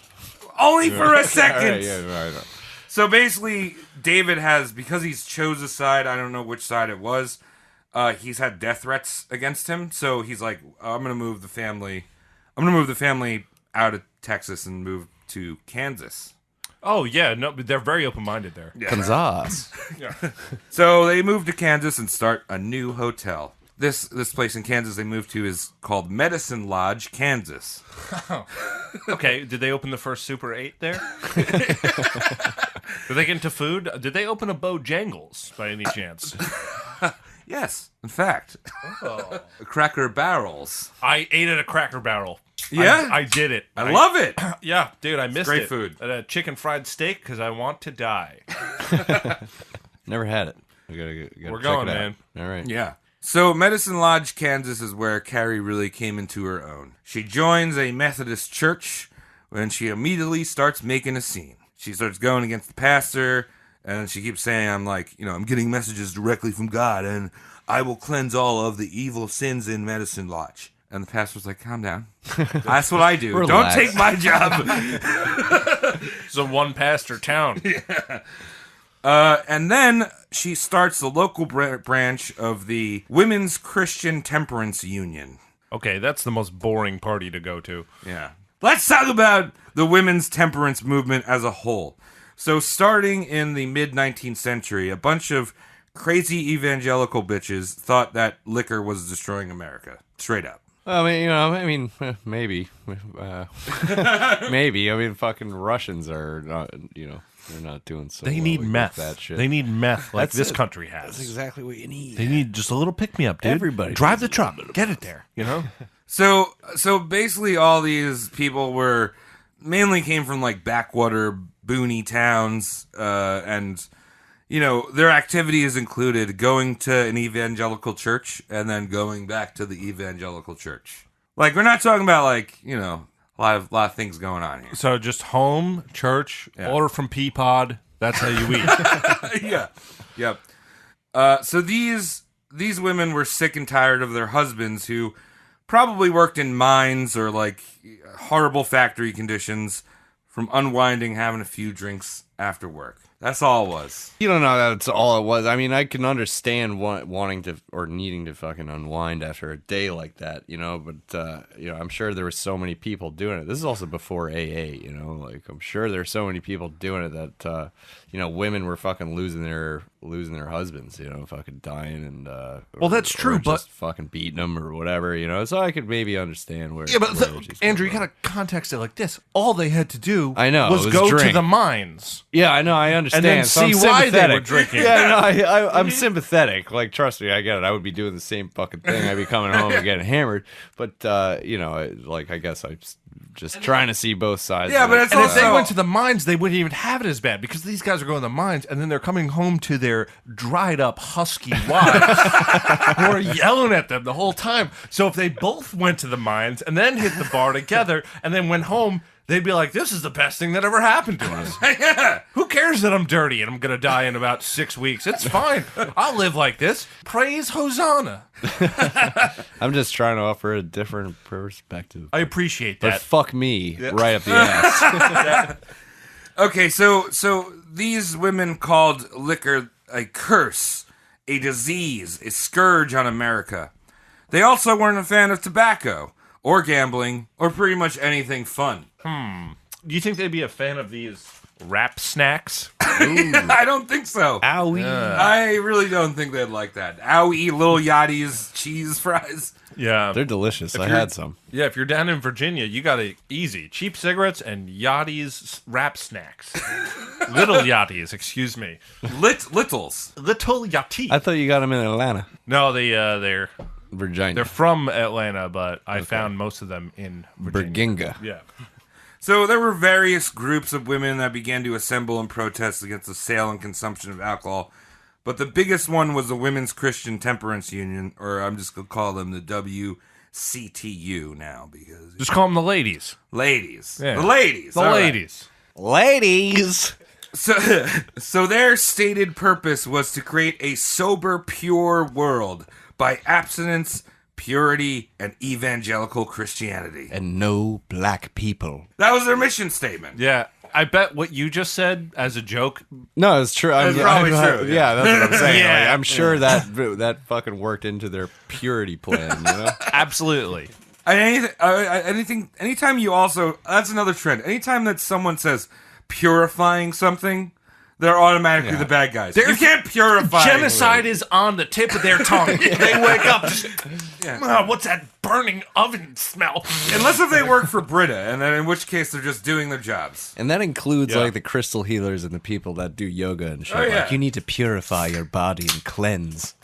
Only for a second. All right, yeah, right. So basically, David has, because he's chose a side, I don't know which side it was, he's had death threats against him. So he's like, I'm going to move the family out of Texas and move to Kansas. Oh, yeah. No, they're very open-minded there. Yeah. Kansas. So they move to Kansas and start a new hotel. This place in Kansas they moved to is called Medicine Lodge, Kansas. Okay, did they open the first Super 8 there? Did they get into food? Did they open a Bojangles by any chance? Yes, in fact. Oh. Cracker Barrels. I ate at a Cracker Barrel. Yeah? I did it. I love it. Yeah, dude, I missed great it. food. I had a chicken fried steak because I want to die. Never had it. We gotta We're check going, it out. man. All right. Yeah. So Medicine Lodge, Kansas is where Carrie really came into her own. She joins a Methodist church when she immediately starts making a scene. She starts going against the pastor, and she keeps saying, I'm getting messages directly from God, and I will cleanse all of the evil sins in Medicine Lodge. And the pastor's like, calm down. That's what I do. Relax. Don't take my job. It's a one-pastor town. And then she starts the local branch of the Women's Christian Temperance Union. Okay, that's the most boring party to go to. Yeah. Let's talk about the women's temperance movement as a whole. So starting in the mid-19th century, a bunch of crazy evangelical bitches thought that liquor was destroying America. Straight up. Maybe. Maybe. I mean, fucking Russians are not, they're not doing so They well need with meth. that shit. They need meth like That's this it. country has. That's exactly what you need. They need just a little pick-me-up, dude. Everybody Drive needs the truck. Get it there, you know? So basically all these people mainly came from like backwater boony towns, and their activities included going to an evangelical church and then going back to the evangelical church. Like, we're not talking about a lot of things going on here. So just home, church, Yeah. order from Peapod. That's how you eat. Yeah. Yep. So these these women were sick and tired of their husbands who probably worked in mines or like horrible factory conditions from unwinding, having a few drinks after work. That's all it was. You don't know that's all it was. I mean, I can understand wanting to or needing to fucking unwind after a day like that, you know, but, you know, I'm sure there were so many people doing it. This is also before AA, you know, like, I'm sure there's so many people doing it that, you know, women were fucking losing their husbands, you know, fucking dying and, well, that's true, but just fucking beating them or whatever, you know, so I could maybe understand where. Yeah, but Andrew, you gotta context it like this. All they had to do was it was go drink. to the mines. Yeah, I know, I understand. And then so I'm see why they were sympathetic. drinking. Yeah, no, I'm sympathetic. Like, trust me, I get it. I would be doing the same fucking thing. I'd be coming home and getting hammered. But, you know, like, I guess I'm just trying to see both sides. Yeah, of but it. it's And if also they went to the mines, they wouldn't even have it as bad because these guys are going to the mines and then they're coming home to their dried up husky wives who are yelling at them the whole time. So if they both went to the mines and then hit the bar together and then went home, they'd be like, this is the best thing that ever happened to us. yeah. Who cares that I'm dirty and I'm going to die in about 6 weeks? It's fine. I'll live like this. Praise Hosanna. I'm just trying to offer a different perspective. I appreciate But that. fuck me right up the ass. Okay, so these women called liquor a curse, a disease, a scourge on America. They also weren't a fan of tobacco or gambling or pretty much anything fun. Do you think they'd be a fan of these wrap snacks? I don't think so. Owie. I really don't think they'd like that. Owie, little Yachty's cheese fries. Yeah. They're delicious. I you're- had some. Yeah, if you're down in Virginia, you got it easy. Cheap cigarettes and Yachty's wrap snacks. Little Yachty's, excuse me. Littles. Little Yachty. I thought you got them in Atlanta, No, they're Virginia. from Atlanta, but I found most of them in Virginia. Berginga. Yeah. So there were various groups of women that began to assemble and protest against the sale and consumption of alcohol. But the biggest one was the Women's Christian Temperance Union, or I'm just going to call them the WCTU now because Just call them the ladies. ladies. Yeah. The ladies. The all right. ladies. Ladies. So their stated purpose was to create a sober, pure world by abstinence, purity, and evangelical Christianity. And no black people. That was their mission statement. Yeah. I bet what you just said as a joke. No, it's true. It's probably true, Yeah, that's what I'm saying. Yeah. Like, I'm sure that fucking worked into their purity plan, you know? Absolutely. Anytime you also, that's another trend. Anytime that someone says purifying something, they're automatically the bad guys. You can't purify. Genocide is on the tip of their tongue. They wake up just, what's that burning oven smell? Unless if they work for Brita, and then in which case they're just doing their jobs. And that includes like the crystal healers and the people that do yoga and shit. Oh, yeah. Like you need to purify your body and cleanse.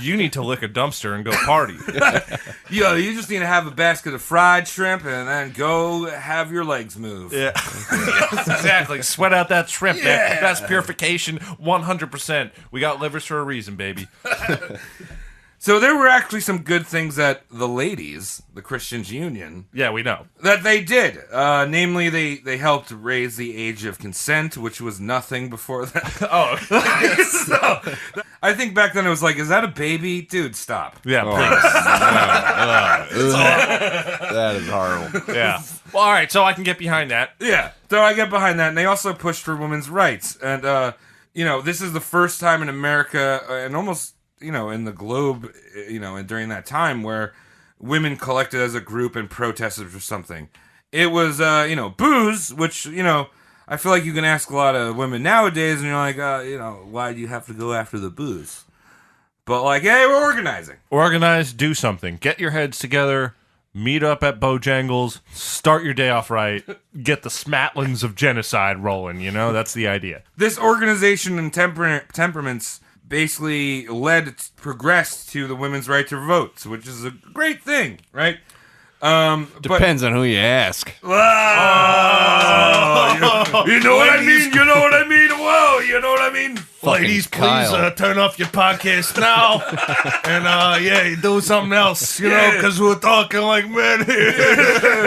You need to lick a dumpster and go party. Yo, you just need to have a basket of fried shrimp and then go have your legs move. Yeah. Exactly. Sweat out that shrimp, man. That's purification 100%. We got livers for a reason, baby. So there were actually some good things that the ladies, the Christians Union, Yeah, we know. that they did. Namely, they helped raise the age of consent, which was nothing before that. Oh, So, I think back then it was like, is that a baby? Dude, stop. yeah, That is horrible. please. Yeah. Well, all right, so I can get behind that. Yeah, so I get behind that. And they also pushed for women's rights. And, this is the first time in America, and almost, in the globe, and during that time where women collected as a group and protested for something. It was, booze, which, I feel like you can ask a lot of women nowadays, and you're like, why do you have to go after the booze? But like, hey, we're organizing. Organize, do something. Get your heads together. Meet up at Bojangles. Start your day off right. Get the smatlings of genocide rolling. That's the idea. This organization and temperaments basically progressed to the women's right to vote, which is a great thing, right? Depends on who you ask. You know what I mean? You know what I mean? Whoa, you know what I mean? Ladies, please Kyle. turn off your podcast now. And, do something else, because we're talking like men here.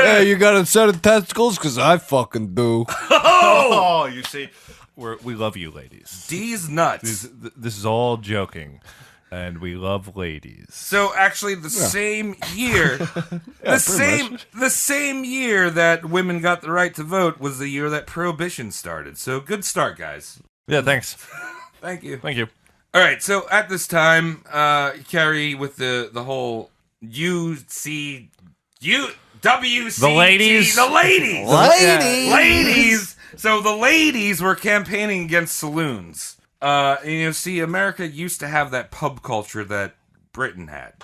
Hey, you got a set of testicles? Because I fucking do. Oh, you see, we love you, ladies. D's nuts. This is all joking. And we love ladies. So actually, the same year, the same year that women got the right to vote was the year that Prohibition started. So good start, guys. Yeah, thanks. Thank you. Thank you. All right, so at this time, Carrie with the whole WC, The ladies. Ladies. So the ladies were campaigning against saloons. And see, America used to have that pub culture that Britain had.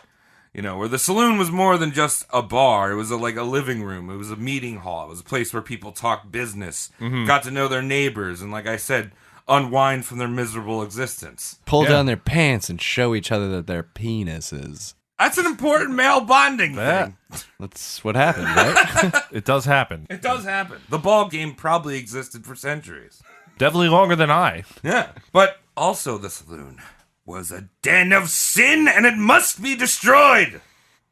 Where the saloon was more than just a bar. It was like a living room. It was a meeting hall. It was a place where people talked business, got to know their neighbors, and like I said, unwind from their miserable existence. Pull down their pants and show each other that they're penises. That's an important male bonding thing. That's what happened, right? It does happen. It does happen. The ball game probably existed for centuries. Definitely longer than I. Yeah. But also the saloon was a den of sin and it must be destroyed.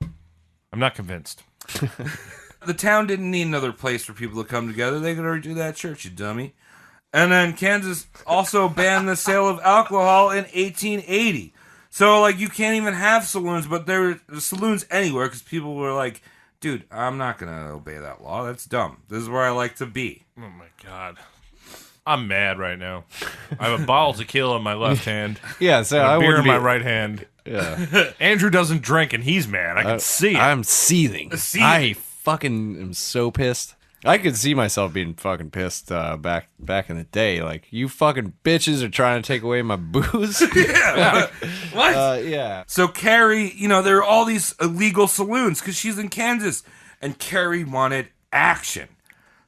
I'm not convinced. The town didn't need another place for people to come together. They could already do that at church, you dummy. And then Kansas also banned the sale of alcohol in 1880. So, you can't even have saloons, but there were saloons anywhere because people were like, dude, I'm not going to obey that law. That's dumb. This is where I like to be. Oh, my God. I'm mad right now. I have a bottle of tequila in my left hand. Yeah, so and I a beer would in be... my right hand. Yeah. Andrew doesn't drink, and he's mad. I can see it. I'm seething. I fucking am so pissed. I could see myself being fucking pissed back in the day. Like, you fucking bitches are trying to take away my booze. Yeah. What? Yeah. So Carrie, there are all these illegal saloons because she's in Kansas. And Carrie wanted action.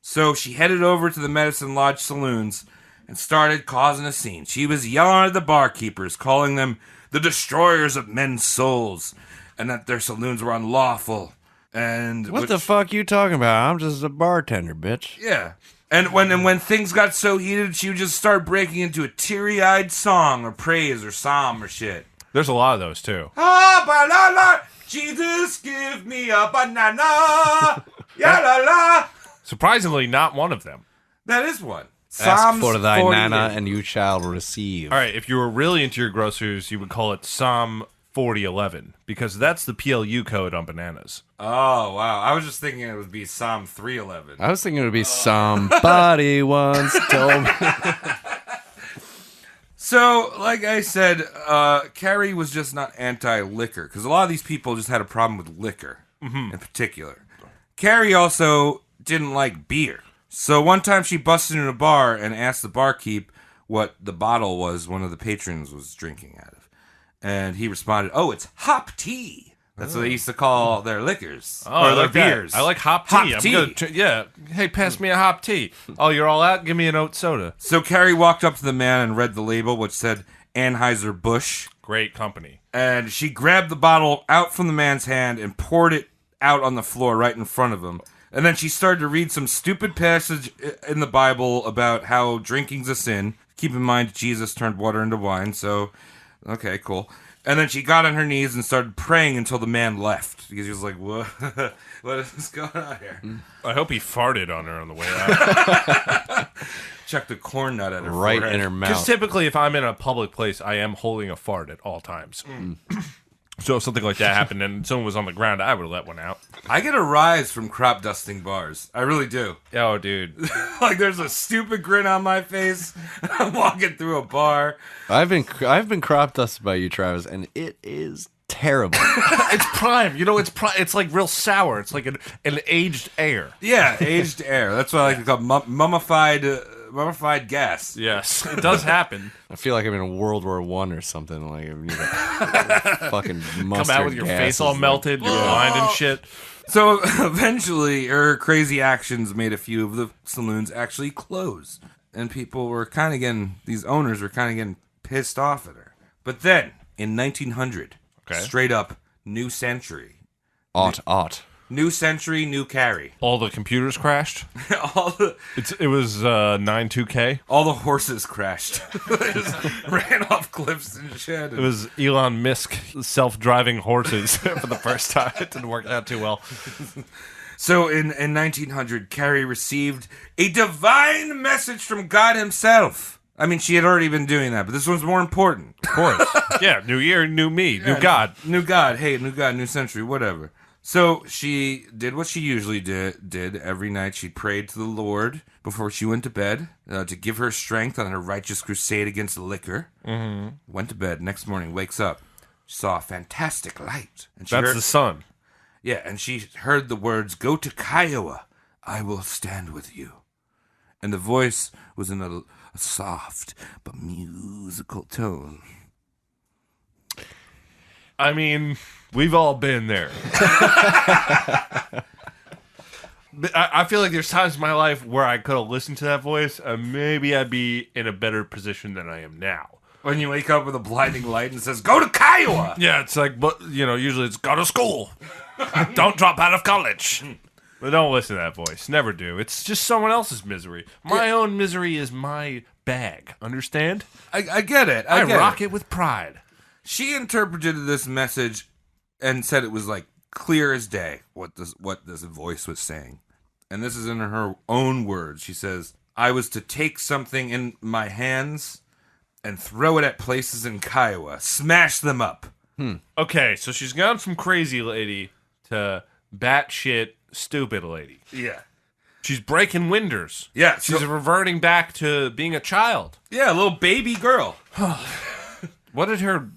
So she headed over to the Medicine Lodge saloons and started causing a scene. She was yelling at the barkeepers, calling them the destroyers of men's souls, and that their saloons were unlawful. And what the fuck you talking about? I'm just a bartender, bitch. Yeah. And when things got so heated, she would just start breaking into a teary-eyed song or praise or psalm or shit. There's a lot of those, too. Ah, banana, Jesus, give me a banana. Ya la la. Surprisingly, not one of them. That is one. Ask Psalms for thy 48. nana and you shall receive. All right, if you were really into your groceries, you would call it Psalm 4011, because that's the PLU code on bananas. Oh, wow. I was just thinking it would be Psalm 311. I was thinking it would be somebody once told me. So, like I said, Carrie was just not anti-liquor, because a lot of these people just had a problem with liquor in particular. Carrie also didn't like beer. So one time she busted in a bar and asked the barkeep what the bottle was one of the patrons was drinking out of. And he responded, "Oh, it's hop tea." That's what they used to call their liquors. Or their beers. I like hop tea. Yeah. Hey, pass me a hop tea. Oh, you're all out? Give me an oat soda. So Carrie walked up to the man and read the label, which said Anheuser-Busch. Great company. And she grabbed the bottle out from the man's hand and poured it out on the floor right in front of him. And then she started to read some stupid passage in the Bible about how drinking's a sin. Keep in mind, Jesus turned water into wine, so, okay, cool. And then she got on her knees and started praying until the man left. Because he was like, what is going on here? I hope he farted on her on the way out. Chucked a corn nut at her right forehead. in her Because mouth. typically, if I'm in a public place, I am holding a fart at all times. So if something like that happened and someone was on the ground, I would have let one out. I get a rise from crop dusting bars. I really do. Oh, dude. Like, there's a stupid grin on my face. I'm walking through a bar. I've been crop dusted by you, Travis, and it is terrible. It's prime. You know, it's like real sour. It's like an aged air. Yeah, aged air. That's what I like to call mummified gas. Yes, it does happen. I feel like I'm in World War I or something. Like, I need a fucking mustard Come out with your gas face all is melted, you're blind and shit. So eventually, her crazy actions made a few of the saloons actually close. And people were kind of these owners were kind of getting pissed off at her. But then, in 1900, straight up, new century. New century, new Carrie. All the computers crashed. It was 92K. All the horses crashed. They just ran off cliffs and shit. It was Elon Musk self-driving horses for the first time. It didn't work out too well. So in 1900, Carrie received a divine message from God himself. I mean, she had already been doing that, but this one's more important. Of course. Yeah, new year, new me, new God. New God. Hey, new God, new century, whatever. So she did what she usually did every night. She prayed to the Lord before she went to bed to give her strength on her righteous crusade against liquor. Mm-hmm. Went to bed. Next morning, wakes up. She saw a fantastic light. And That's the sun. Yeah, and she heard the words, "Go to Kiowa. I will stand with you." And the voice was in a soft but musical tone. I mean, we've all been there. I feel like there's times in my life where I could have listened to that voice, and maybe I'd be in a better position than I am now. When you wake up with a blinding light and says, "Go to Kiowa!" Yeah, it's like, but usually it's go to school. Don't drop out of college. But don't listen to that voice. Never do. It's just someone else's misery. My own misery is my bag. Understand? I get it. I get rock it with pride. She interpreted this message and said it was like clear as day what this voice was saying. And this is in her own words. She says, "I was to take something in my hands and throw it at places in Kiowa, smash them up." Okay, so she's gone from crazy lady to batshit stupid lady. Yeah. She's breaking winders. Yeah. She's reverting back to being a child. Yeah, a little baby girl. What did her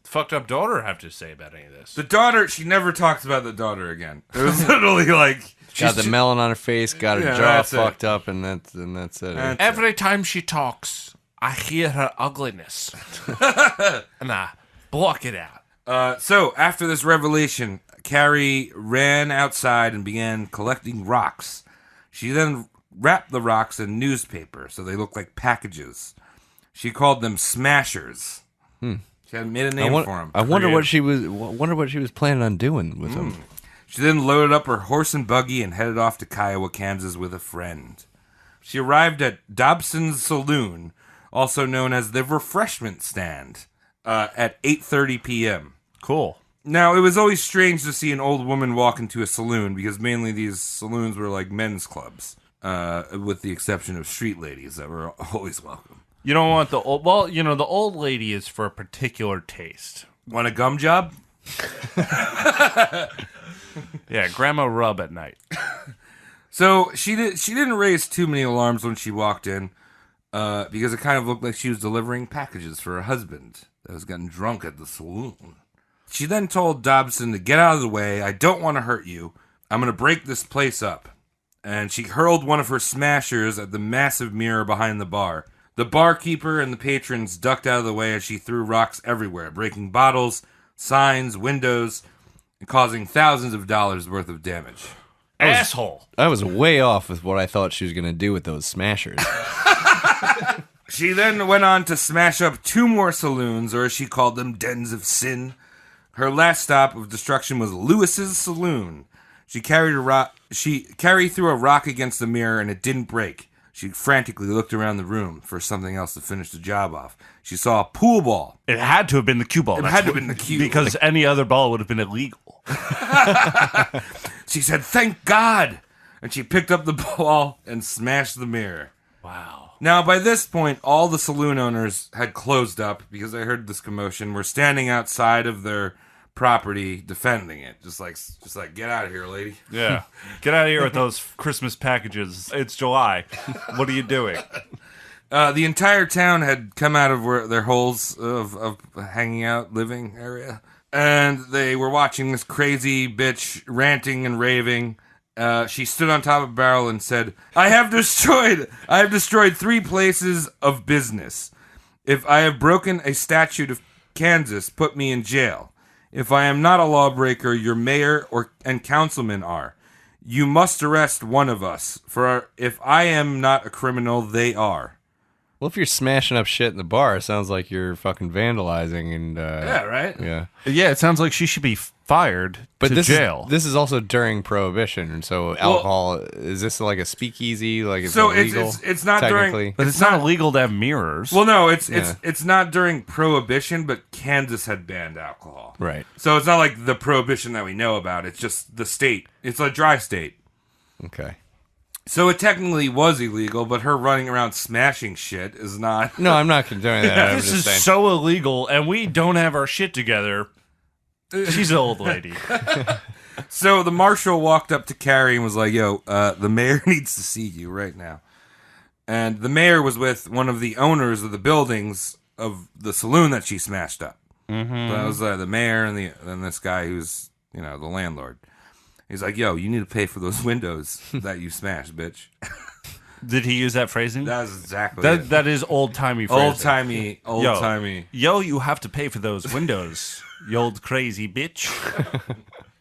fucked up daughter have to say about any of this? The daughter, she never talks about the daughter again. It was literally like... Got the melon on her face, got her jaw that's it. fucked up, and that's it. Every time she talks, I hear her ugliness. And I block it out. So, after this revelation, Carrie ran outside and began collecting rocks. She then wrapped the rocks in newspaper so they looked like packages. She called them smashers. She had made a name for them. I wonder what she was planning on doing with them. She then loaded up her horse and buggy and headed off to Kiowa, Kansas with a friend. She arrived at Dobson's Saloon, also known as the Refreshment Stand, at 8:30 p.m. Cool. Now, it was always strange to see an old woman walk into a saloon because mainly these saloons were like men's clubs, with the exception of street ladies that were always welcome. You don't want the old... Well, the old lady is for a particular taste. Want a gum job? Yeah, grandma rub at night. So she didn't raise too many alarms when she walked in, because it kind of looked like she was delivering packages for her husband that was getting drunk at the saloon. She then told Dobson to get out of the way. "I don't want to hurt you. I'm going to break this place up." And she hurled one of her smashers at the massive mirror behind the bar. The barkeeper and the patrons ducked out of the way as she threw rocks everywhere, breaking bottles, signs, windows, and causing thousands of dollars worth of damage. Asshole. I was way off with what I thought she was going to do with those smashers. She then went on to smash up 2 more saloons, or as she called them, dens of sin. Her last stop of destruction was Lewis's Saloon. She carried threw a rock against the mirror and it didn't break. She frantically looked around the room for something else to finish the job off. She saw a pool ball. It had to have been the cue ball. It had to have been the cue. Because any other ball would have been illegal. She said, "Thank God!" And she picked up the ball and smashed the mirror. Wow. Now, by this point, all the saloon owners had closed up because they heard this commotion. Were standing outside of their property defending it. Just like, get out of here, lady. Yeah. Get out of here with those Christmas packages. It's July. What are you doing? The entire town had come out of their holes of hanging out, living area. And they were watching this crazy bitch ranting and raving. She stood on top of a barrel and said, I have destroyed 3 places of business. If I have broken a statute of Kansas, put me in jail. If I am not a lawbreaker, your mayor and councilmen are. You must arrest one of us, for if I am not a criminal, they are. Well, if you're smashing up shit in the bar, it sounds like you're fucking vandalizing and yeah, right? Yeah. Yeah, it sounds like she should be fired to jail. This is also during Prohibition, and so alcohol, is this like a speakeasy? Like it's so illegal, it's not during, but it's not illegal to have mirrors. Well, no, it's not during Prohibition, but Kansas had banned alcohol. Right. So it's not like the Prohibition that we know about. It's just the state. It's a dry state. Okay. So it technically was illegal, but her running around smashing shit is not. No, I'm not condoning that. I'm This just is saying. so illegal, and we don't have our shit together. She's an old lady. So the marshal walked up to Carrie and was like, yo, the mayor needs to see you right now. And the mayor was with one of the owners of the buildings of the saloon that she smashed up. Mm-hmm. So that was the mayor and this guy who's, the landlord. He's like, yo, you need to pay for those windows that you smashed, bitch. Did he use that phrasing? That was exactly That it. that is old-timey phrasing. Old-timey. Yo, you have to pay for those windows, you old crazy bitch.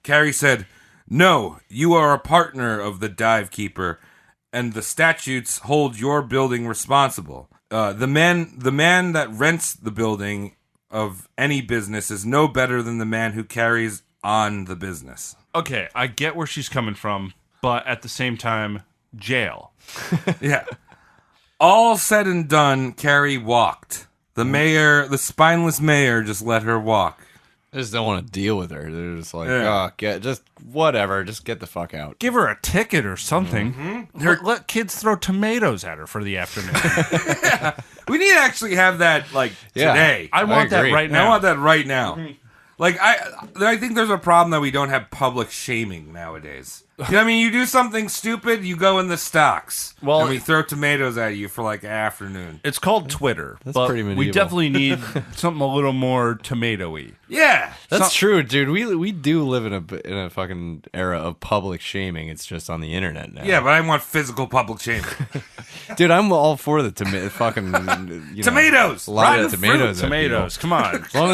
Carrie said, no, you are a partner of the dive keeper, and the statutes hold your building responsible. The man that rents the building of any business is no better than the man who carries on the business. Okay, I get where she's coming from, but at the same time, jail. Yeah. All said and done, Carrie walked. The spineless mayor just let her walk. I just don't want to deal with her. They're just like, Yeah. just whatever. Just get the fuck out. Give her a ticket or something. Mm-hmm. Let kids throw tomatoes at her for for the afternoon. We need to actually have that, today. I want that agree. right I now. want that right now. I think there's a problem that we don't have public shaming nowadays. You know what I mean? You do something stupid, you go in the stocks. Well- and we throw tomatoes at you for an afternoon. It's called Twitter. That's but pretty we medieval. definitely need something a little more tomatoey. Yeah. That's true, dude. We do live in a fucking era of public shaming. It's just on the internet now. Yeah, but I want physical public shaming. Dude, I'm all for the fucking Tomatoes! A lot Rotten of tomatoes. fruit. at Tomatoes, come on. people.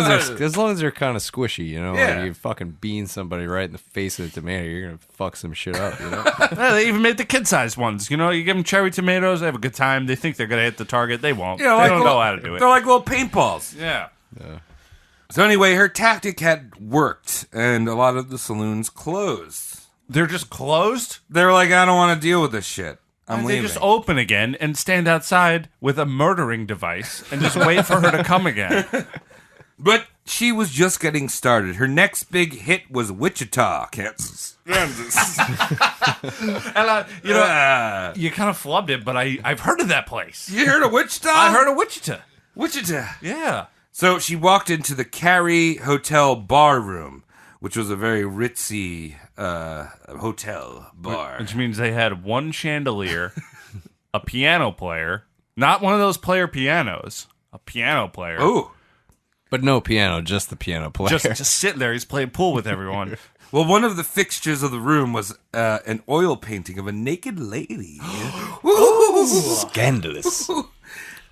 As long as they're kind of squishy, Yeah. like you fucking bean somebody right in the face with a tomato, you're gonna fuck some shit up. Yeah, they even made the kid-sized ones. You give them cherry tomatoes, they have a good time. They think they're going to hit the target. They won't. Yeah, They don't know how to do it. They're like little paintballs. Yeah. So anyway, her tactic had worked, and a lot of the saloons closed. They're just closed? They're like, I don't want to deal with this shit. I'm They leaving. just open again and stand outside with a murdering device and just wait for her to come again. But she was just getting started. Her next big hit was Wichita, Kansas. And you kind of flubbed it, but I've heard of that place. You heard of Wichita? I heard of Wichita. Wichita. Yeah. So she walked into the Carrie Hotel bar room, which was a very ritzy hotel bar. Which means they had one chandelier, a piano player, not one of those player pianos, a piano player. Oh. But no piano, just the piano player. Just sitting there. He's playing pool with everyone. Well, one of the fixtures of the room was an oil painting of a naked lady. Scandalous.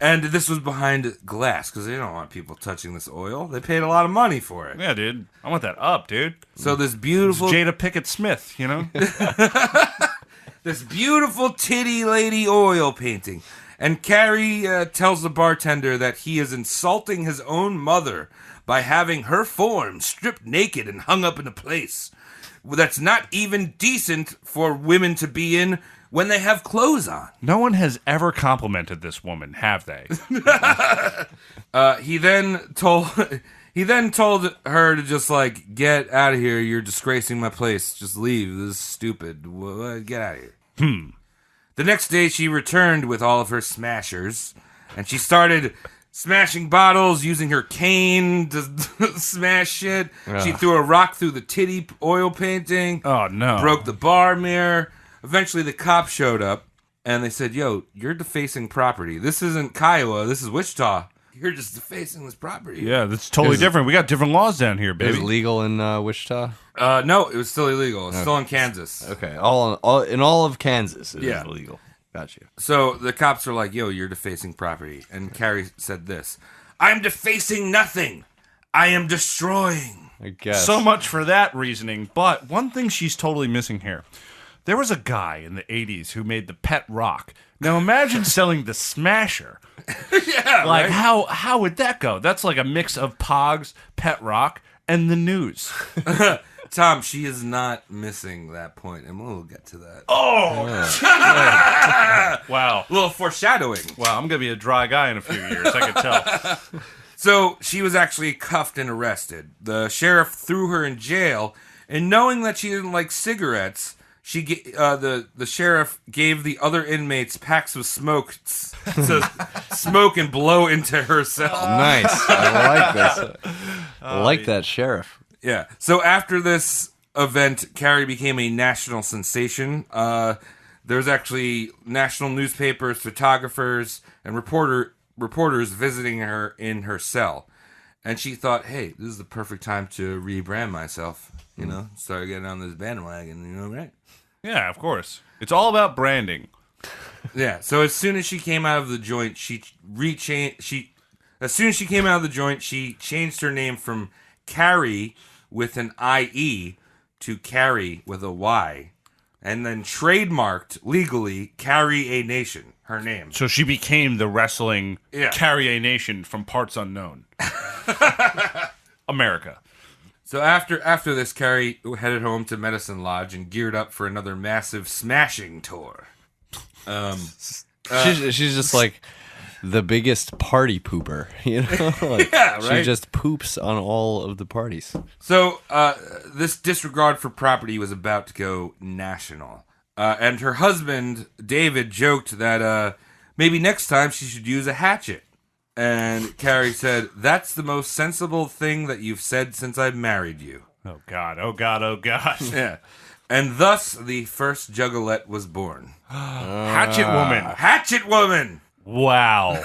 And this was behind glass because they don't want people touching this oil. They paid a lot of money for it. Yeah, dude. I want that up, dude. So this beautiful, Jada Pinkett Smith, this beautiful titty lady oil painting. And Carrie tells the bartender that he is insulting his own mother by having her form stripped naked and hung up in a place that's not even decent for women to be in when they have clothes on. No one has ever complimented this woman, have they? He then told her to just get out of here. You're disgracing my place. Just leave. This is stupid. Get out of here. The next day, she returned with all of her smashers, and she started smashing bottles using her cane to smash shit. She threw a rock through the titty oil painting. Oh, no. Broke the bar mirror. Eventually, the cops showed up, and they said, yo, you're defacing property. This isn't Kiowa. This is Wichita. You're just defacing this property. Yeah, that's totally different. We got different laws down here, Is baby. it legal in Wichita? No, it was still illegal. It's still in Kansas. Okay, all in all of Kansas, it is Yeah. illegal. Got you. So the cops were like, yo, you're defacing property. And Carrie said this, I'm defacing nothing. I am destroying. I guess. So much for that reasoning. But one thing she's totally missing here. There was a guy in the 80s who made the pet rock. Now imagine selling the Smasher. Yeah, Like, how would that go? That's like a mix of Pogs, pet rock, and the news. Tom, she is not missing that point, and we'll get to that. Wow. A little foreshadowing. Wow, I'm going to be a dry guy in a few years, I can tell. So she was actually cuffed and arrested. The sheriff threw her in jail, and knowing that she didn't like cigarettes, the sheriff gave the other inmates packs of smoke to smoke and blow into her cell. Nice. I like this. I like that sheriff. Yeah. So after this event, Carrie became a national sensation. There's actually national newspapers, photographers, and reporters visiting her in her cell. And she thought, hey, this is the perfect time to rebrand myself. You know, start getting on this bandwagon, you know, right? Yeah, of course. It's all about branding. Yeah. So as soon as she came out of the joint, she changed her name from Carrie with an IE to Carrie with a Y, and then trademarked legally Carrie A Nation, her name. So she became the wrestling Yeah. Carrier Nation from parts unknown. America. So after this, Carrie headed home to Medicine Lodge and geared up for another massive smashing tour. She's just like the biggest party pooper, you know? Like, Yeah, right? She just poops on all of the parties. So this disregard for property was about to go national. And her husband, David, joked that maybe next time she should use a hatchet. And Carrie said, that's the most sensible thing that you've said since I've married you. Oh, God. Oh, God. Oh, God. Yeah. And thus, the first Juggalette was born. Hatchet Woman. Hatchet Woman! Wow.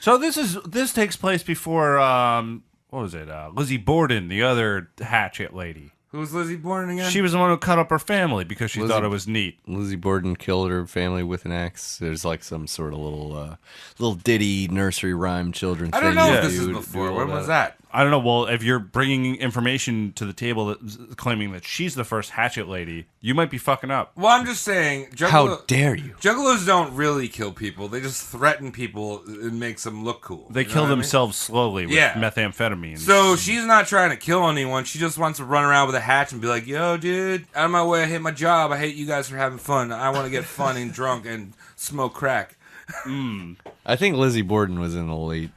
So this takes place before, what was it? Lizzie Borden, the other Hatchet lady. Who was Lizzie Borden again? She was the one who cut up her family because she thought it was neat. Lizzie Borden killed her family with an axe. There's like some sort of little ditty nursery rhyme children I thing. don't know you if this do is to before. do all When was that? I don't know. Well, if you're bringing information to the table that claiming that she's the first Hatchet lady, you might be fucking up. Well, I'm just saying, How dare you? Juggalos don't really kill people. They just threaten people and makes them look cool. They You know kill what I mean? themselves slowly with Yeah. methamphetamine. So she's not trying to kill anyone. She just wants to run around with a hatch and be like, yo, dude, out of my way. I hate my job. I hate you guys for having fun. I want to get fun and drunk and smoke crack. I think Lizzie Borden was in the late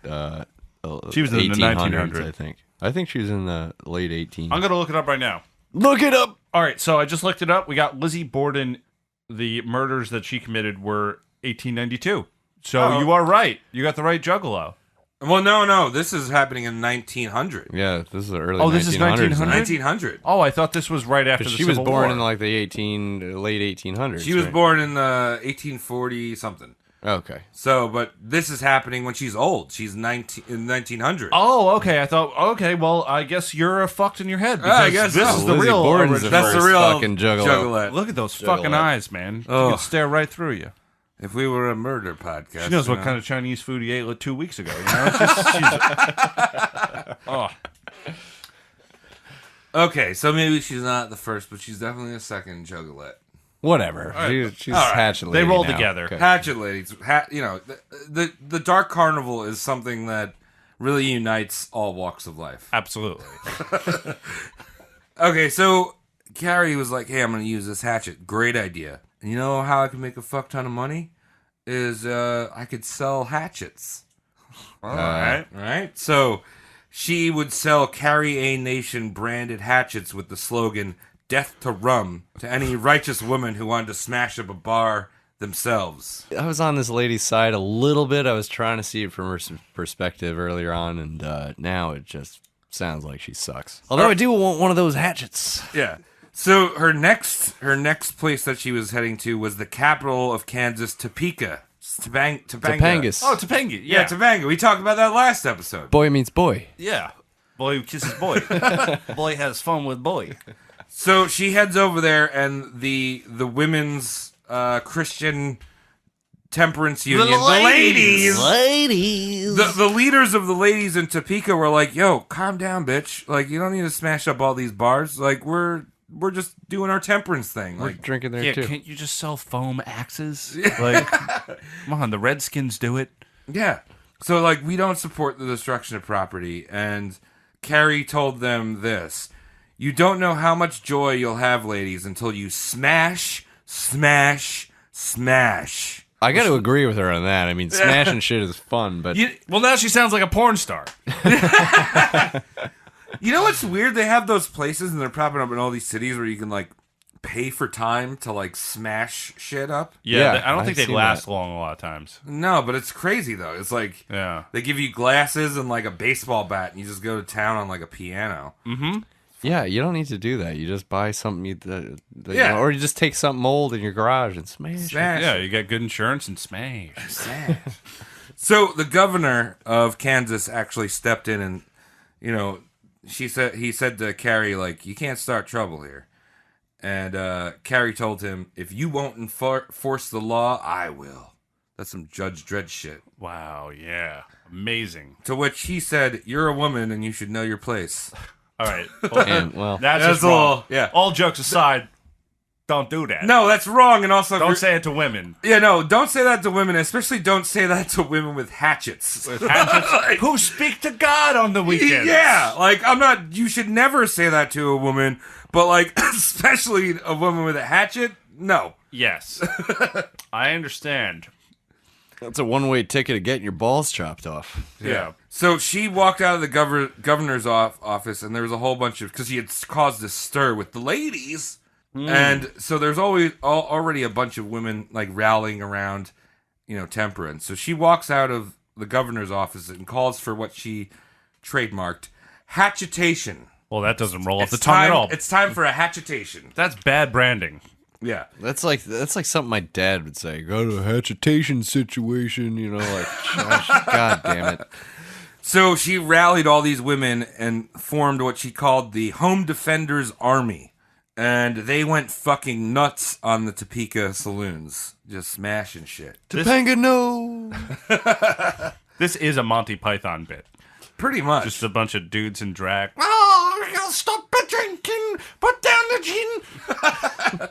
She was in the 1800s, I think she was in the late 1800s. I'm going to look it up right now. Look it up! All right, so I just looked it up. We got Lizzie Borden. The murders that she committed were 1892. So you are right. You got the right Juggalo. Well, no. This is happening in 1900. Yeah, this is the early 1900s. Oh, this is 1900? 1900. Oh, I thought this was right after the She was Civil born War. in like the late 1800s. She was right? born in 1840 something. Okay. So, but this is happening when she's old. She's in 1900. Oh, okay. I thought, okay, well, I guess you're fucked in your head. Because I guess this so. is the Lizzie real Borden's original. the That's the first real fucking Juggalo. Look at those Juggalette. fucking eyes, man. Oh. You can stare right through you. If we were a murder podcast. She knows you what know? kind of Chinese food he ate like 2 weeks ago. You know? It's just, oh. Okay, so maybe she's not the first, but she's definitely a second Juggalette. Whatever. She's All right. Hatchet They Lady roll now. together. Okay. Hatchet ladies, you know, the Dark Carnival is something that really unites all walks of life. Absolutely. Okay, so Carrie was like, "Hey, I'm going to use this hatchet. Great idea. And you know how I can make a fuck ton of money? Is I could sell hatchets. All right. Right? So she would sell Carrie A Nation branded hatchets with the slogan "Death to Rum" to any righteous woman who wanted to smash up a bar themselves. I was on this lady's side a little bit. I was trying to see it from her perspective earlier on, and now it just sounds like she sucks. Although I do want one of those hatchets. Yeah. So her next place that she was heading to was the capital of Kansas, Topeka. Topanga. Topangus. Oh, Topanga. Yeah, Topanga. We talked about that last episode. Boy meets boy. Yeah. Boy who kisses boy. Boy has fun with boy. So she heads over there, and the women's Christian temperance union, the ladies, the leaders of the ladies in Topeka were like, "Yo, calm down, bitch. Like, you don't need to smash up all these bars. Like, we're just doing our temperance thing. We're Like, drinking there Yeah, too. can't you just sell foam axes? Like, come on, the Redskins do it. yeah. So, like, we don't support the destruction of property." And Carrie told them this: "You don't know how much joy you'll have, ladies, until you smash, smash, smash." I got to agree with her on that. I mean, smashing shit is fun, but Well, now she sounds like a porn star. You know what's weird? They have those places, and they're popping up in all these cities where you can, like, pay for time to like smash shit up. Yeah, I don't I've think they seen last that. long a lot of times. No, but it's crazy though. It's like Yeah. they give you glasses and like a baseball bat, and you just go to town on like a piano. Yeah, you don't need to do that. You just buy something, Yeah. or you just take something old in your garage and smash it. Smash. Yeah, it. you get good insurance and smash. So the governor of Kansas actually stepped in, and he said to Carrie, like, you can't start trouble here. And Carrie told him, if you won't enforce the law, I will. That's some Judge Dredd shit. Wow, yeah. Amazing. To which he said, you're a woman and you should know your place. All right. And, well, That's That's just wrong. all, yeah. All jokes aside, don't do that. No, that's wrong. And also, Don't say it to women. yeah, no, don't say that to women, especially don't say that to women with hatchets. Hatchets who speak to God on the weekends. Yeah, like, you should never say that to a woman, but, like, especially a woman with a hatchet, no. Yes. I understand. that's a one-way ticket to getting your balls chopped off. Yeah. So she walked out of the governor's office, and there was a whole bunch of, because he had caused this stir with the ladies, and so there's already a bunch of women, like, rallying around, temperance. So she walks out of the governor's office and calls for what she trademarked, hatchetation. Well, that doesn't roll off It's the tongue at all. It's time for a hatchetation. That's bad branding. Yeah. That's like something my dad would say. Got a hatchetation situation, like, God damn it. So she rallied all these women and formed what she called the Home Defenders Army. And they went fucking nuts on the Topeka saloons. Just smashing shit. Topanga, no. This is a Monty Python bit. Pretty much. Just a bunch of dudes in drag. Oh, stop drinking. Put down the gin.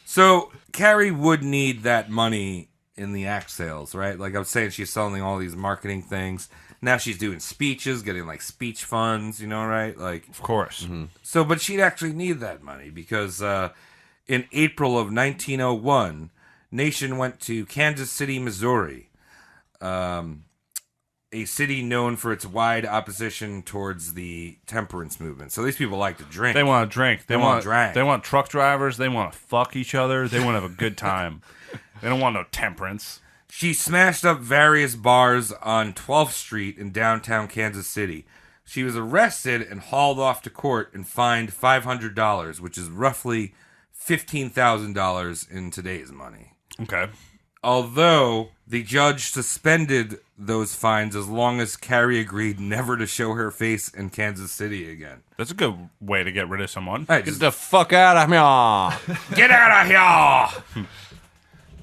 So Carrie would need that money in the act sales, right? Like I was saying, she's selling all these marketing things. Now she's doing speeches, getting like speech funds, right? Like, Of course. so, but she'd actually need that money because in April of 1901, Nation went to Kansas City, Missouri, a city known for its wide opposition towards the temperance movement. So these people like to drink. They want to drink. They want to drink. They want truck drivers. They want to fuck each other. They want to have a good time. They don't want no temperance. She smashed up various bars on 12th Street in downtown Kansas City. She was arrested and hauled off to court and fined $500, which is roughly $15,000 in today's money. Okay. Although the judge suspended those fines as long as Carrie agreed never to show her face in Kansas City again. That's a good way to get rid of someone. Hey, Get just the fuck out of here. get out of here!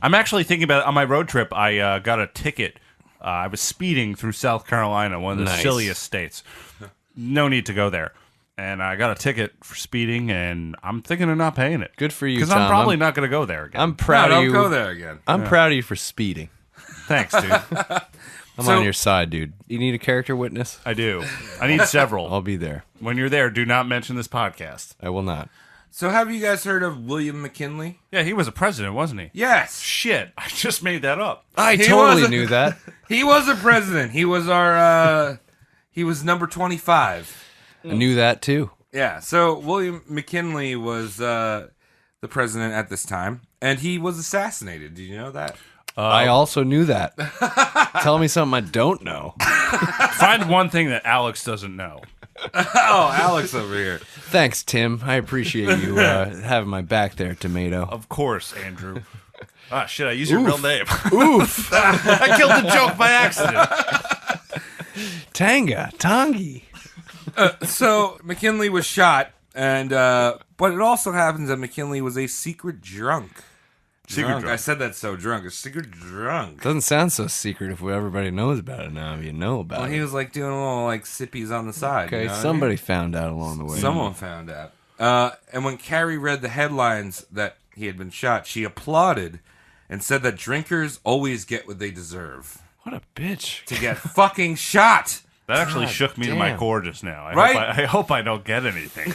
I'm actually thinking about it. On my road trip, I got a ticket. I was speeding through South Carolina, one of the Nice. silliest states. No need to go there. And I got a ticket for speeding, and I'm thinking of not paying it. Good for you, Because Tom. I'm probably not going to go there again. I'm No, proud of don't you. go there again. I'm proud of you for speeding. Thanks, dude. I'm So- on your side, dude. You need a character witness? I do. I need several. I'll be there. When you're there, do not mention this podcast. I will not. So have you guys heard of William McKinley? Yeah, he was a president, wasn't he? Yes. Shit, I just made that up. I He totally was a- knew that. He was a president. He was our, he was number 25. I knew that too. Yeah, so William McKinley was the president at this time, and he was assassinated. Did you know that? I also knew that. Tell me something I don't know. Find one thing that Alex doesn't know. Oh, Alex over here. Thanks, Tim. I appreciate you having my back there, Tomato. Of course, Andrew. Ah, shit, I used your real name. Oof. I killed the joke by accident. Tangi. So McKinley was shot, and but it also happens that McKinley was a secret drunk. Drunk. I said that so drunk. A secret drunk. Doesn't sound so secret if everybody knows about it now. If you know about Well, it. he was like doing a little like sippies on the side. Okay, you know what I somebody found out along the way. mean? Someone found out. And when Carrie read the headlines that he had been shot, she applauded and said that drinkers always get what they deserve. What a bitch. To get fucking shot. That actually God shook me to my damn. core just now. Right? I hope I don't get anything.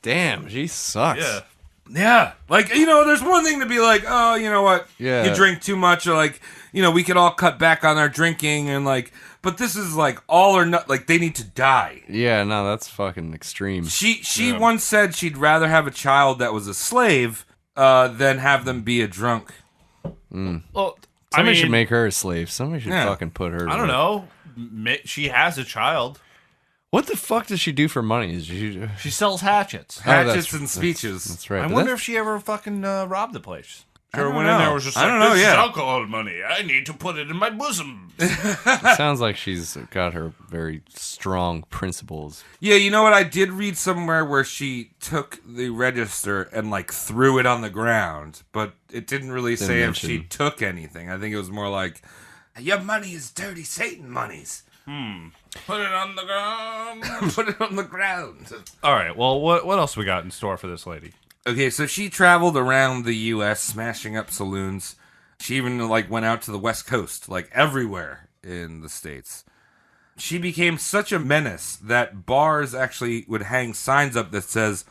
Damn, she sucks. Yeah. Yeah. Like, there's one thing to be like, oh, you know what? Yeah. You drink too much, or like, we could all cut back on our drinking, and like, But this is like all or not. Like they need to die. Yeah, no, that's fucking extreme. She once said she'd rather have a child that was a slave than have them be a drunk. Well, Somebody should make her a slave. Somebody should Yeah. fucking put her. I don't know. She has a child. What the fuck does she do for money? Is She sells hatchets. Hatchets and speeches. That's right. I but wonder that's- if she ever fucking robbed the place. don't Went in know. there was just I like, don't know, this yeah. is alcohol money. I need to put it in my bosom. it sounds like she's got her very strong principles. Yeah, you know what? I did read somewhere where she took the register and like threw it on the ground, but it didn't really say if she mention. took anything. I think it was more like, your money is dirty Satan monies. Put it on the ground. Put it on the ground. All right. Well, what else we got in store for this lady? Okay, so she traveled around the U.S. smashing up saloons. She even like went out to the West Coast, like everywhere in the States. She became such a menace that bars actually would hang signs up that says,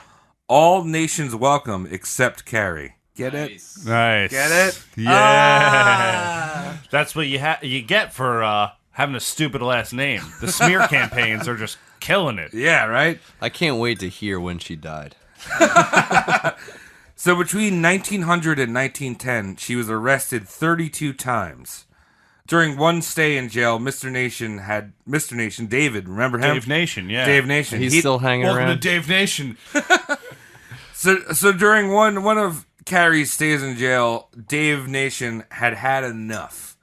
"All nations welcome except Carrie." Get it? Nice. Get it? Yeah. That's what you get for having a stupid last name. The smear campaigns are just killing it. Yeah, right? I can't wait to hear when she died. So between 1900 and 1910, she was arrested 32 times. During one stay in jail, Mr. Nation David, remember him? Dave Nation, yeah. Dave Nation. He's still hanging Welcome around. to Dave Nation. So during one of Carrie's stays in jail, Dave Nation had enough,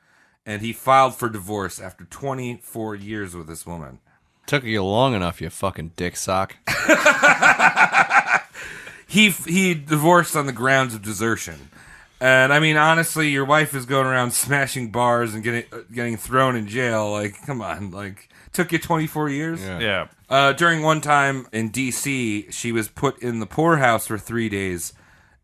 and he filed for divorce after 24 years with this woman. Took you long enough, you fucking dick sock. He divorced on the grounds of desertion. And I mean, honestly, your wife is going around smashing bars and getting thrown in jail. Like, come on, like, took you 24 years? Yeah. Yeah. During one time in D.C., she was put in the poorhouse for 3 days.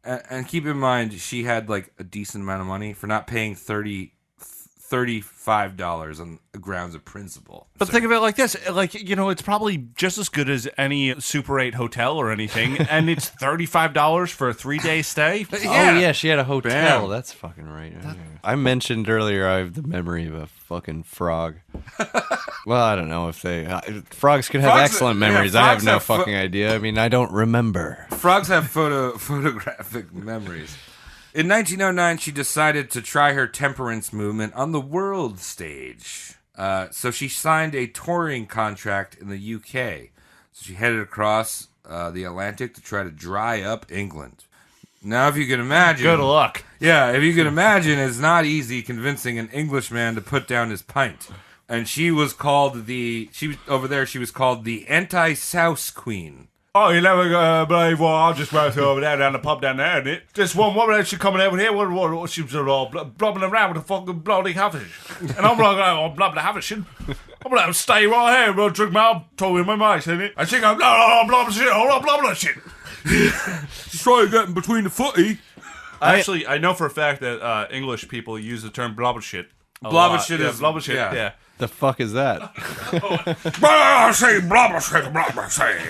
And keep in mind, she had like a decent amount of money for not paying $35 on the grounds of principle. But think of it like this. Like, it's probably just as good as any Super 8 hotel or anything. And it's $35 for a 3-day stay. Oh, yeah, she had a hotel. Bam. That's fucking right. I mentioned earlier I have the memory of a fucking frog. Well, I don't know if frogs could have Frogs- excellent yeah, memories. I have frogs no have fucking idea. I mean, I don't remember. Frogs have photographic memories. In 1909, she decided to try her temperance movement on the world stage. So she signed a touring contract in the UK. So she headed across the Atlantic to try to dry up England. Now, if you can imagine... Good luck. Yeah, if you can imagine, it's not easy convincing an Englishman to put down his pint. And she was called the anti-souse queen. Oh, you never believe what I just went over there down the pub down there, isn't it? Just one woman, she coming over here, what she was all blobbing around with a fucking bloody havish. And I'm like, oh, blobbing havishing. I'm like, stay right here, we'll drink my toe in my mouth, isn't it? And she goes, no, blobbing shit, hold on, blobbing shit. She's trying to get in between the footy. Actually, I know for a fact that English people use the term blobber shit. Blobber shit is... blobber shit, yeah. The fuck is that? Blubber shit, blubber shit.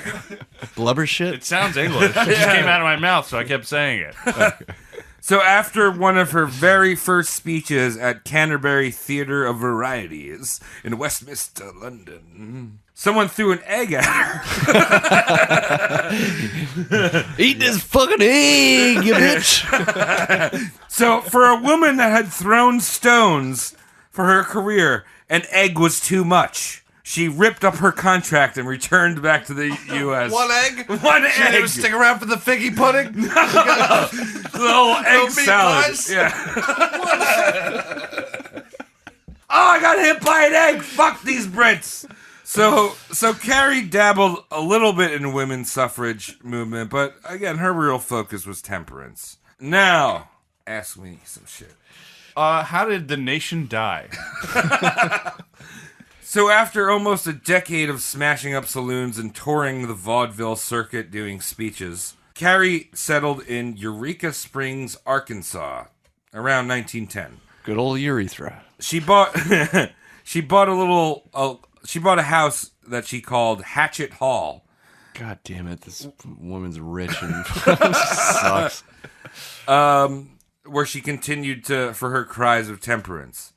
Blubber shit? It sounds English. It just came out of my mouth, so I kept saying it. So after one of her very first speeches at Canterbury Theatre of Varieties in Westminster, London, someone threw an egg at her. Eat this fucking egg, you bitch! So for a woman that had thrown stones for her career, an egg was too much. She ripped up her contract and returned back to the U.S. One egg? One She didn't egg. even stick around for the figgy pudding? Little egg meat salad. pies? Yeah. Oh, I got hit by an egg. Fuck these Brits. So Carrie dabbled a little bit in women's suffrage movement, but again, her real focus was temperance. Now, ask me some shit. How did the nation die? So after almost a decade of smashing up saloons and touring the vaudeville circuit doing speeches, Carrie settled in Eureka Springs, Arkansas, around 1910. Good old urethra. She bought a house that she called Hatchet Hall. God damn it, this woman's rich and sucks. Where she continued for her cries of temperance.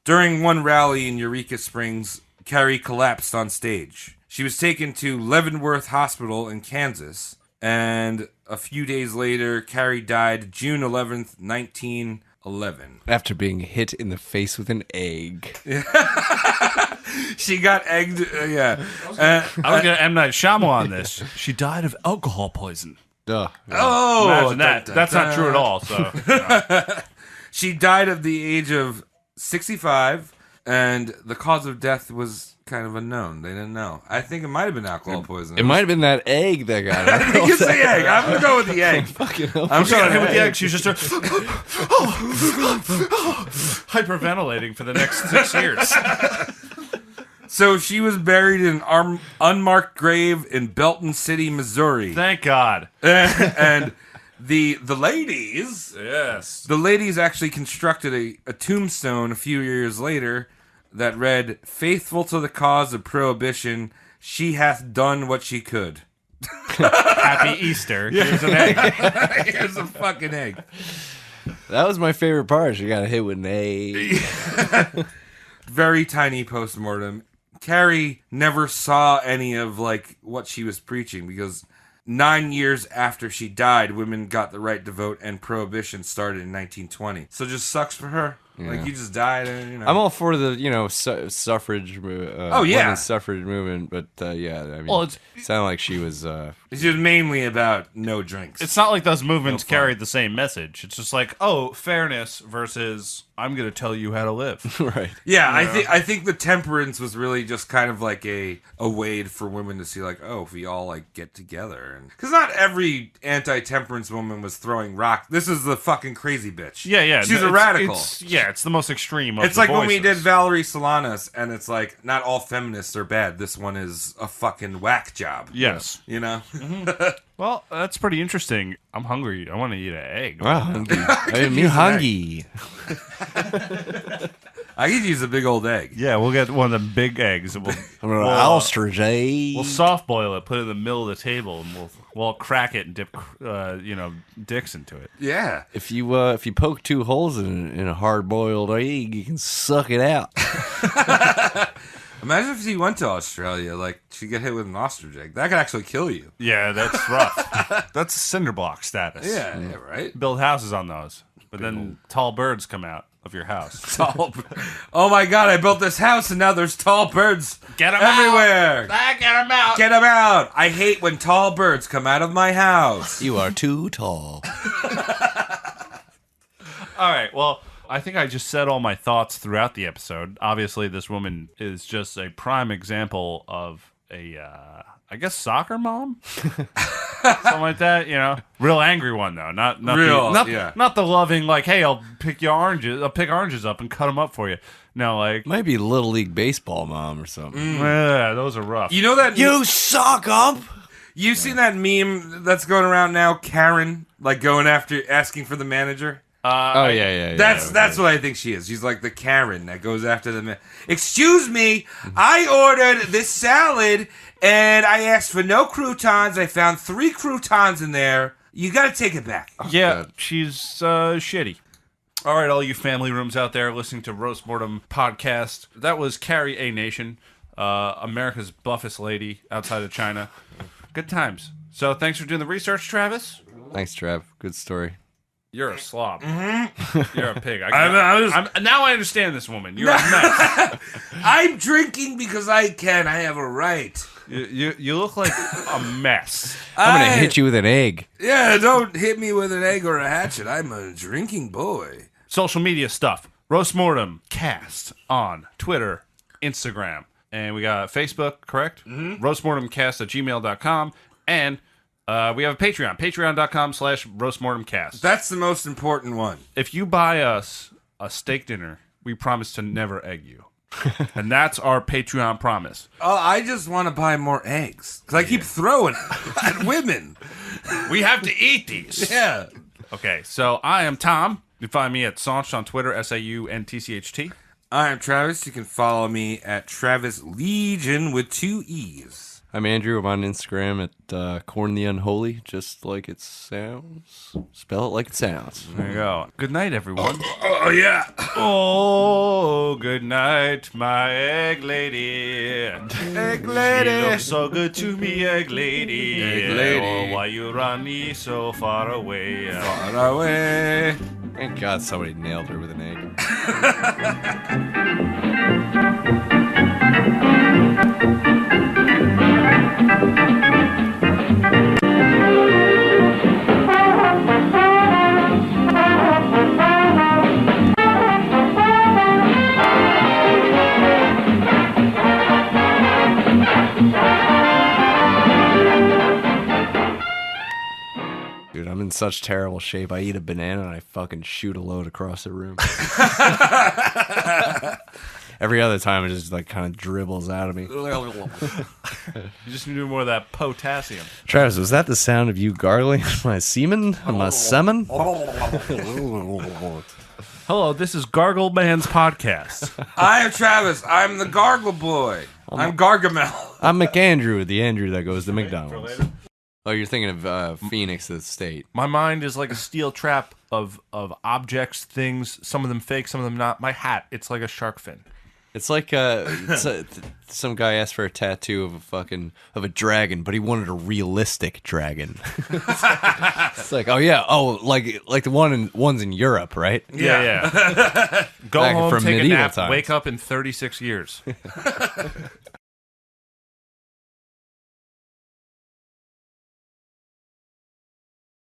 During one rally in Eureka Springs, Carrie collapsed on stage. She was taken to Leavenworth Hospital in Kansas, and a few days later, Carrie died June 11th, 1911. After being hit in the face with an egg. She got egged, yeah. I was going to M. Night Shyamalan on this. She died of alcohol poison. Duh. Oh! Imagine that. That's not true at all, so... She died at the age of 65, and the cause of death was kind of unknown. They didn't know. I think it might have been alcohol poisoning. It might have been that egg that got her. You can say egg. I'm going to go with the egg. I'm sorry, hit with the egg. She's just hyperventilating for the next 6 years. So she was buried in an unmarked grave in Belton City, Missouri. Thank God. And the ladies... Yes. The ladies actually constructed a tombstone a few years later that read, "Faithful to the cause of prohibition, she hath done what she could." Happy Easter. Here's an egg. Here's a fucking egg. That was my favorite part. She got hit with an egg. Very tiny postmortem. Carrie never saw any of like what she was preaching because 9 years after she died, women got the right to vote and prohibition started in 1920. So it just sucks for her. Yeah. Like you just died, and you know. I'm all for the suffrage. Women's suffrage movement, but yeah, I mean, Well, it sounded like she was. It's just mainly about no drinks. It's not like those movements carried the same message. It's just like, oh, fairness versus I'm going to tell you how to live. Right. Yeah, I think the temperance was really just kind of like a way for women to see like, oh, if we all like get together, and because not every anti-temperance woman was throwing rock. This is the fucking crazy bitch. Yeah. She's a radical. It's the most extreme of It's the like when voices. we did Valerie Solanas, and it's like not all feminists are bad. This one is a fucking whack job. Yes. You know. Well, that's pretty interesting. I'm hungry. I want to eat an egg. Wow, hungry. I mean, hungry. I could use a big old egg. Yeah, we'll get one of the big eggs. And I'm an ostrich, eh? We'll soft boil it, put it in the middle of the table, and we'll crack it and dip, dicks into it. Yeah. If you poke two holes in a hard boiled egg, you can suck it out. Imagine if she went to Australia, like she'd get hit with an ostrich egg. That could actually kill you. Yeah, that's rough. That's cinder block status. Yeah, right. Build houses on those, but then tall birds come out of your house. Oh my god, I built this house and now there's tall birds Get 'em everywhere. out! Get them out! Get them out! I hate when tall birds come out of my house. You are too tall. All right, well, I think I just said all my thoughts throughout the episode. Obviously, this woman is just a prime example of a, I guess, soccer mom? Something like that, you know? Real angry one, though. Not the loving, like, hey, I'll pick oranges up and cut them up for you. No, like... Might be Little League Baseball mom or something. Yeah, those are rough. You know that... You suck up! You've seen that meme that's going around now, Karen, like going after, asking for the manager? Yeah. That's what I think she is. She's like the Karen that goes after the Excuse me, I ordered this salad and I asked for no croutons. I found 3 croutons in there. You got to take it back. Yeah, she's shitty. All right, all you family rooms out there listening to Roast Mortem podcast. That was Carrie A. Nation, America's buffest lady outside of China. Good times. So thanks for doing the research, Travis. Thanks, Trav. Good story. You're a slob. Mm-hmm. You're a pig. Now I understand this woman. You're a mess. I'm drinking because I can. I have a right. You look like a mess. I'm going to hit you with an egg. Yeah, don't hit me with an egg or a hatchet. I'm a drinking boy. Social media stuff. Roast Mortem Cast on Twitter, Instagram. And we got Facebook, correct? Mm-hmm. roastmortemcast@gmail.com. And... we have a Patreon, patreon.com/roastmortemcast. That's the most important one. If you buy us a steak dinner, we promise to never egg you. And that's our Patreon promise. Oh, I just want to buy more eggs. Because I keep throwing at women. We have to eat these. Yeah. Okay, so I am Tom. You can find me at Sauncht on Twitter, SAUNTCHT. I am Travis. You can follow me at Travis Legion with 2 E's. I'm Andrew. I'm on Instagram at Corn the Unholy, just like it sounds. Spell it like it sounds. There you go. Good night, everyone. Oh yeah. Oh, good night, my egg lady. Egg lady. She looks so good to me, egg lady. Egg lady. Oh, why you run me so far away? Far away. Thank God somebody nailed her with an egg. Dude, I'm in such terrible shape. I eat a banana and I fucking shoot a load across the room. Every other time it just like kind of dribbles out of me. You just need to do more of that potassium. Travis, was that the sound of you gargling my semen? My semen? Hello, this is Gargle Man's podcast. I am Travis. I'm the Gargle Boy. I'm Gargamel. I'm McAndrew, the Andrew that goes to McDonald's. Oh, you're thinking of Phoenix, the state. My mind is like a steel trap of objects, things, some of them fake, some of them not. My hat, it's like a shark fin. It's like some guy asked for a tattoo of a dragon, but he wanted a realistic dragon. It's like, oh yeah, like the ones in Europe, right? Yeah. Go Back home, from take a medieval nap, times. wake up in 36 years.